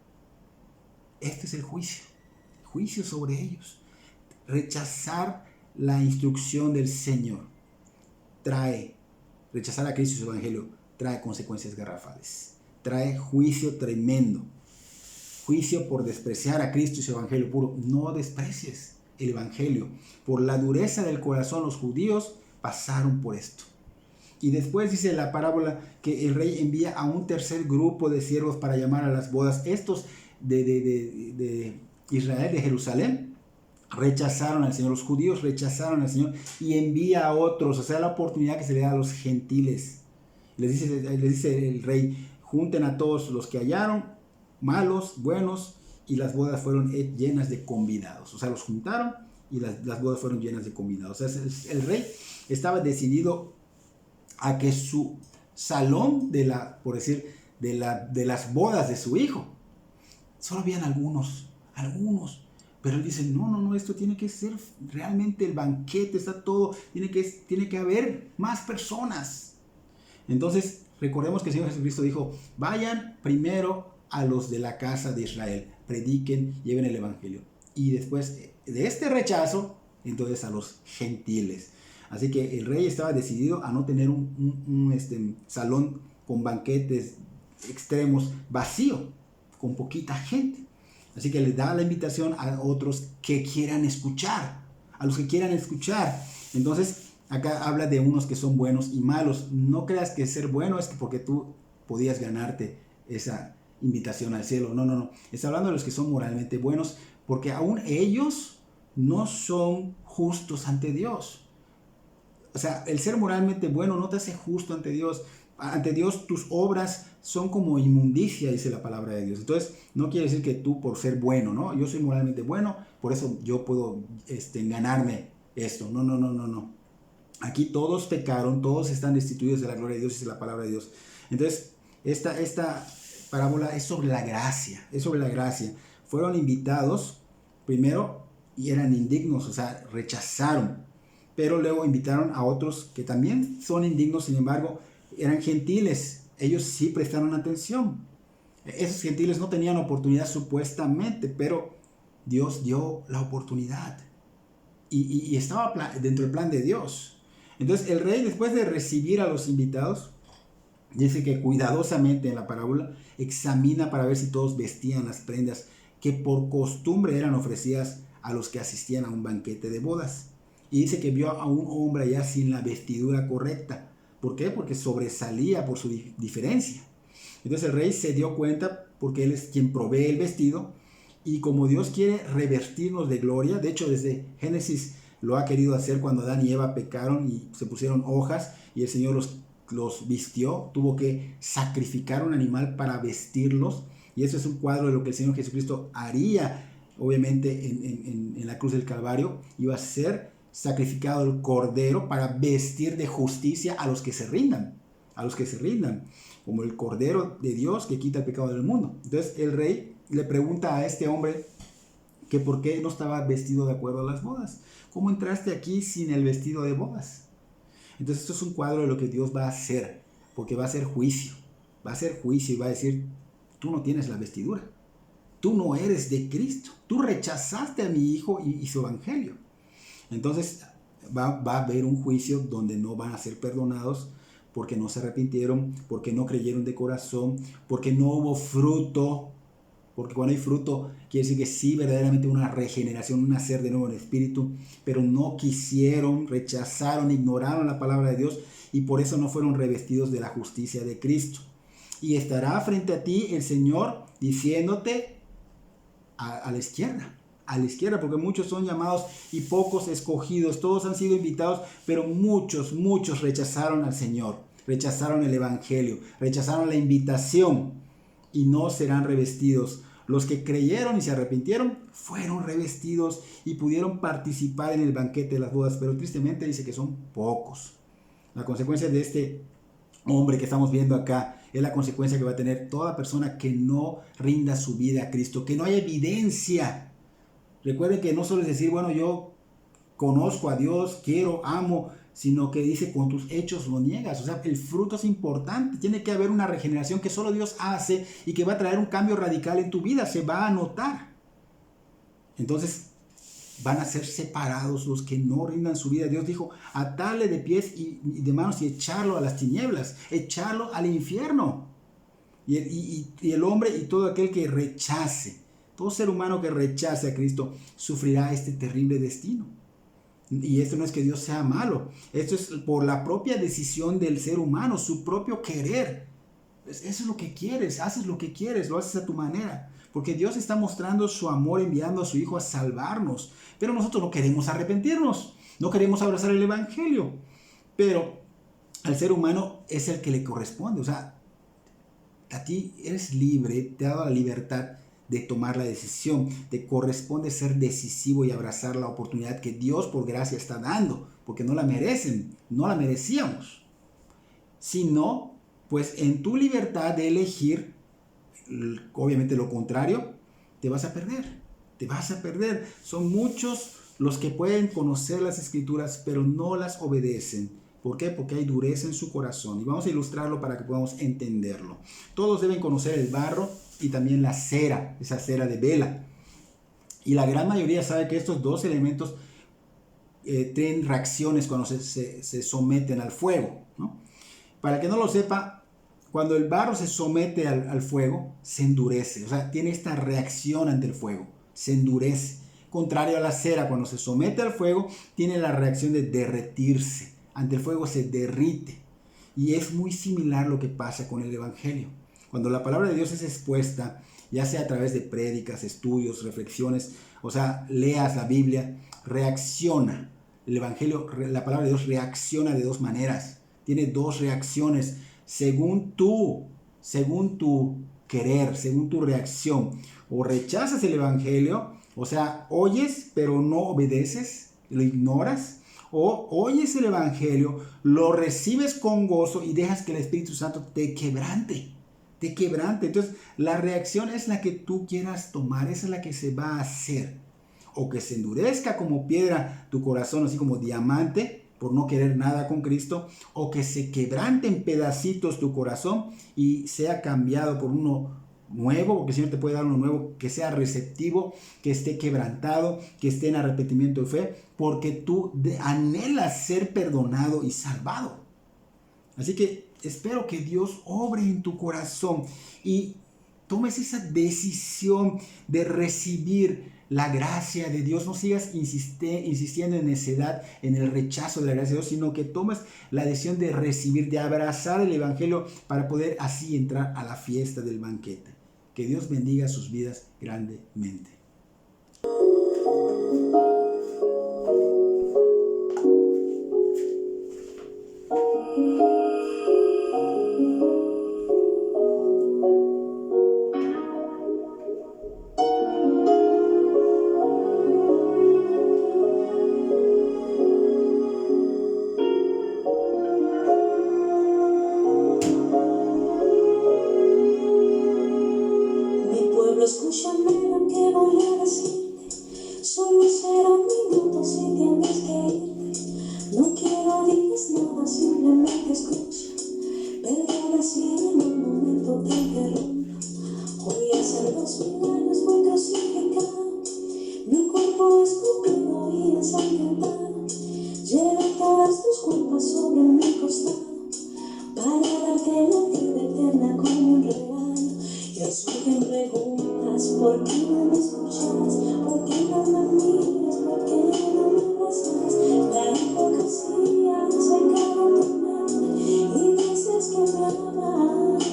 Este es el juicio sobre ellos. rechazar la instrucción del Señor rechazar a Cristo y su evangelio trae consecuencias garrafales, trae juicio tremendo, juicio por despreciar a Cristo y su evangelio puro. No desprecies el evangelio. Por la dureza del corazón los judíos pasaron por esto. Y después dice la parábola que el rey envía a un tercer grupo de siervos para llamar a las bodas. Estos de Israel, de Jerusalén, rechazaron al Señor. Los judíos rechazaron al Señor y envía a otros. O sea, la oportunidad que se le da a los gentiles. Les dice el rey, junten a todos los que hallaron, malos, buenos, y las bodas fueron llenas de convidados. O sea, los juntaron y las bodas fueron llenas de convidados. O sea, el rey estaba decidido a que su salón de las bodas de su hijo, solo habían algunos, pero él dice, no, esto tiene que ser realmente el banquete, está todo, tiene que haber más personas. Entonces, recordemos que el Señor Jesucristo dijo, vayan primero a los de la casa de Israel, prediquen, lleven el evangelio. Y después de este rechazo, entonces a los gentiles. Así que el rey estaba decidido a no tener un salón con banquetes extremos vacío, con poquita gente. Así que le da la invitación a otros que quieran escuchar, a los que quieran escuchar. Entonces, acá habla de unos que son buenos y malos. No creas que ser bueno es porque tú podías ganarte esa invitación al cielo. No. Está hablando de los que son moralmente buenos, porque aún ellos no son justos ante Dios. O sea, el ser moralmente bueno no te hace justo ante Dios. Ante Dios tus obras son como inmundicia, dice la palabra de Dios. Entonces, no quiere decir que tú por ser bueno, ¿no? Yo soy moralmente bueno, por eso yo puedo ganarme esto. No. Aquí todos pecaron, todos están destituidos de la gloria de Dios, dice la palabra de Dios. Entonces, esta parábola es sobre la gracia, Fueron invitados primero y eran indignos, o sea, rechazaron. Pero luego invitaron a otros que también son indignos, sin embargo, eran gentiles. Ellos sí prestaron atención. Esos gentiles no tenían oportunidad supuestamente, pero Dios dio la oportunidad. Y estaba dentro del plan de Dios. Entonces el rey, después de recibir a los invitados, dice que cuidadosamente en la parábola examina para ver si todos vestían las prendas que por costumbre eran ofrecidas a los que asistían a un banquete de bodas. Y dice que vio a un hombre allá sin la vestidura correcta. ¿Por qué? Porque sobresalía por su diferencia. Entonces el rey se dio cuenta porque él es quien provee el vestido. Y como Dios quiere revestirnos de gloria, de hecho desde Génesis lo ha querido hacer cuando Adán y Eva pecaron y se pusieron hojas y el Señor los vistió. Tuvo que sacrificar un animal para vestirlos. Y eso es un cuadro de lo que el Señor Jesucristo haría, obviamente, en la cruz del Calvario. Iba a ser sacrificado el cordero para vestir de justicia a los que se rindan, como el cordero de Dios que quita el pecado del mundo. Entonces el rey le pregunta a este hombre que por qué no estaba vestido de acuerdo a las bodas. ¿Cómo entraste aquí sin el vestido de bodas? Entonces esto es un cuadro de lo que Dios va a hacer, porque va a hacer juicio y va a decir, tú no tienes la vestidura, tú no eres de Cristo, tú rechazaste a mi hijo y su evangelio. Entonces va a haber un juicio donde no van a ser perdonados porque no se arrepintieron, porque no creyeron de corazón, porque no hubo fruto. Porque cuando hay fruto quiere decir que sí, verdaderamente una regeneración, un nacer de nuevo en el espíritu, pero no quisieron, rechazaron, ignoraron la palabra de Dios y por eso no fueron revestidos de la justicia de Cristo. Y estará frente a ti el Señor diciéndote a la izquierda, porque muchos son llamados y pocos escogidos. Todos han sido invitados, pero muchos rechazaron al Señor, rechazaron el evangelio, rechazaron la invitación y no serán revestidos. Los que creyeron y se arrepintieron fueron revestidos y pudieron participar en el banquete de las bodas, pero tristemente dice que son pocos. La consecuencia de este hombre que estamos viendo acá es la consecuencia que va a tener toda persona que no rinda su vida a Cristo, que no haya evidencia. Recuerden que no solo es decir, bueno, yo conozco a Dios, quiero, amo, sino que dice, con tus hechos lo niegas. O sea, el fruto es importante. Tiene que haber una regeneración que solo Dios hace y que va a traer un cambio radical en tu vida. Se va a notar. Entonces, van a ser separados los que no rindan su vida. Dios dijo, atarle de pies y de manos y echarlo a las tinieblas, echarlo al infierno. Y el hombre y todo aquel que rechace, todo ser humano que rechace a Cristo, sufrirá este terrible destino. Y esto no es que Dios sea malo, esto es por la propia decisión del ser humano, su propio querer. Eso es lo que quieres, haces lo que quieres, lo haces a tu manera. Porque Dios está mostrando su amor enviando a su Hijo a salvarnos. Pero nosotros no queremos arrepentirnos, no queremos abrazar el Evangelio. Pero al ser humano es el que le corresponde. O sea, a ti eres libre, te ha dado la libertad de tomar la decisión. Te corresponde ser decisivo y abrazar la oportunidad que Dios por gracia está dando. Porque no la merecen, no la merecíamos. Si no, pues en tu libertad de elegir, obviamente lo contrario, te vas a perder. Son muchos los que pueden conocer las Escrituras, pero no las obedecen. ¿Por qué? Porque hay dureza en su corazón. Y vamos a ilustrarlo para que podamos entenderlo. Todos deben conocer el barro y también la cera, esa cera de vela. Y la gran mayoría sabe que estos dos elementos tienen reacciones cuando se someten al fuego, ¿no? Para el que no lo sepa, cuando el barro se somete al fuego, se endurece. O sea, tiene esta reacción ante el fuego. Se endurece. Contrario a la cera, cuando se somete al fuego, tiene la reacción de derretirse. Ante el fuego se derrite. Y es muy similar lo que pasa con el Evangelio. Cuando la palabra de Dios es expuesta, ya sea a través de prédicas, estudios, reflexiones, o sea, leas la Biblia, reacciona. El Evangelio, la palabra de Dios reacciona de dos maneras. Tiene dos reacciones según tu querer, según tu reacción. O rechazas el Evangelio, o sea, oyes pero no obedeces, lo ignoras. O oyes el Evangelio, lo recibes con gozo y dejas que el Espíritu Santo te quebrante. Entonces, la reacción es la que tú quieras tomar, esa es la que se va a hacer. O que se endurezca como piedra tu corazón, así como diamante, por no querer nada con Cristo, o que se quebrante en pedacitos tu corazón y sea cambiado por uno nuevo, porque el Señor te puede dar uno nuevo, que sea receptivo, que esté quebrantado, que esté en arrepentimiento de fe, porque tú anhelas ser perdonado y salvado. Así que espero que Dios obre en tu corazón y tomes esa decisión de recibir la gracia de Dios. No sigas insistiendo en necedad, en el rechazo de la gracia de Dios, sino que tomes la decisión de recibir, de abrazar el Evangelio para poder así entrar a la fiesta del banquete. Que Dios bendiga sus vidas grandemente. Escúchame lo que voy a decirte, solo será un minuto si tienes que irte. No quiero digas nada, simplemente escucha. Perdona si en un momento te interrumpo. Hoy hace 2000 años fue crucificado, mi cuerpo escupido y ensangrentado. Llevé todas tus culpas sobre mi costado, para darte la vida eterna como un regalo. Y hoy surgen preguntas, ¿por qué no me escuchas? ¿Por qué no me miras? ¿Por qué no me abrazas? La hipocresía se acaba tu mente y dices que me amas.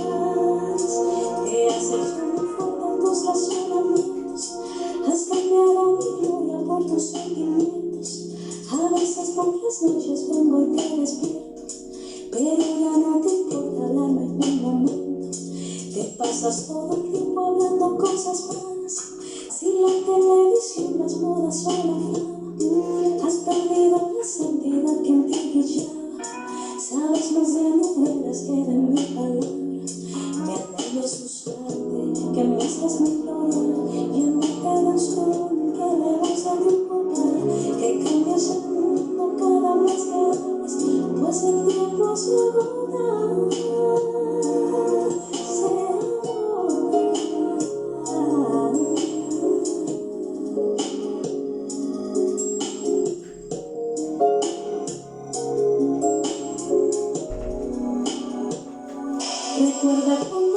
Te has hecho muy fuerte en tus razonamientos, has cambiado mi gloria por tus sentimientos. A veces por las noches vengo y te despierto, pero ya no te importa darme un momento. Te pasas todo el tiempo hablando cosas malas, si la televisión, las modas o la fama. Has perdido la santidad que en ti brillaba. Sabes más de novelas que de mi palabra. Me anhelo susurrarte que muestres mi gloria, y en mí queda un son que debes a tu culpa. Que cambies el mundo cada vez que hablas, pues el tiempo se agota. recuerda con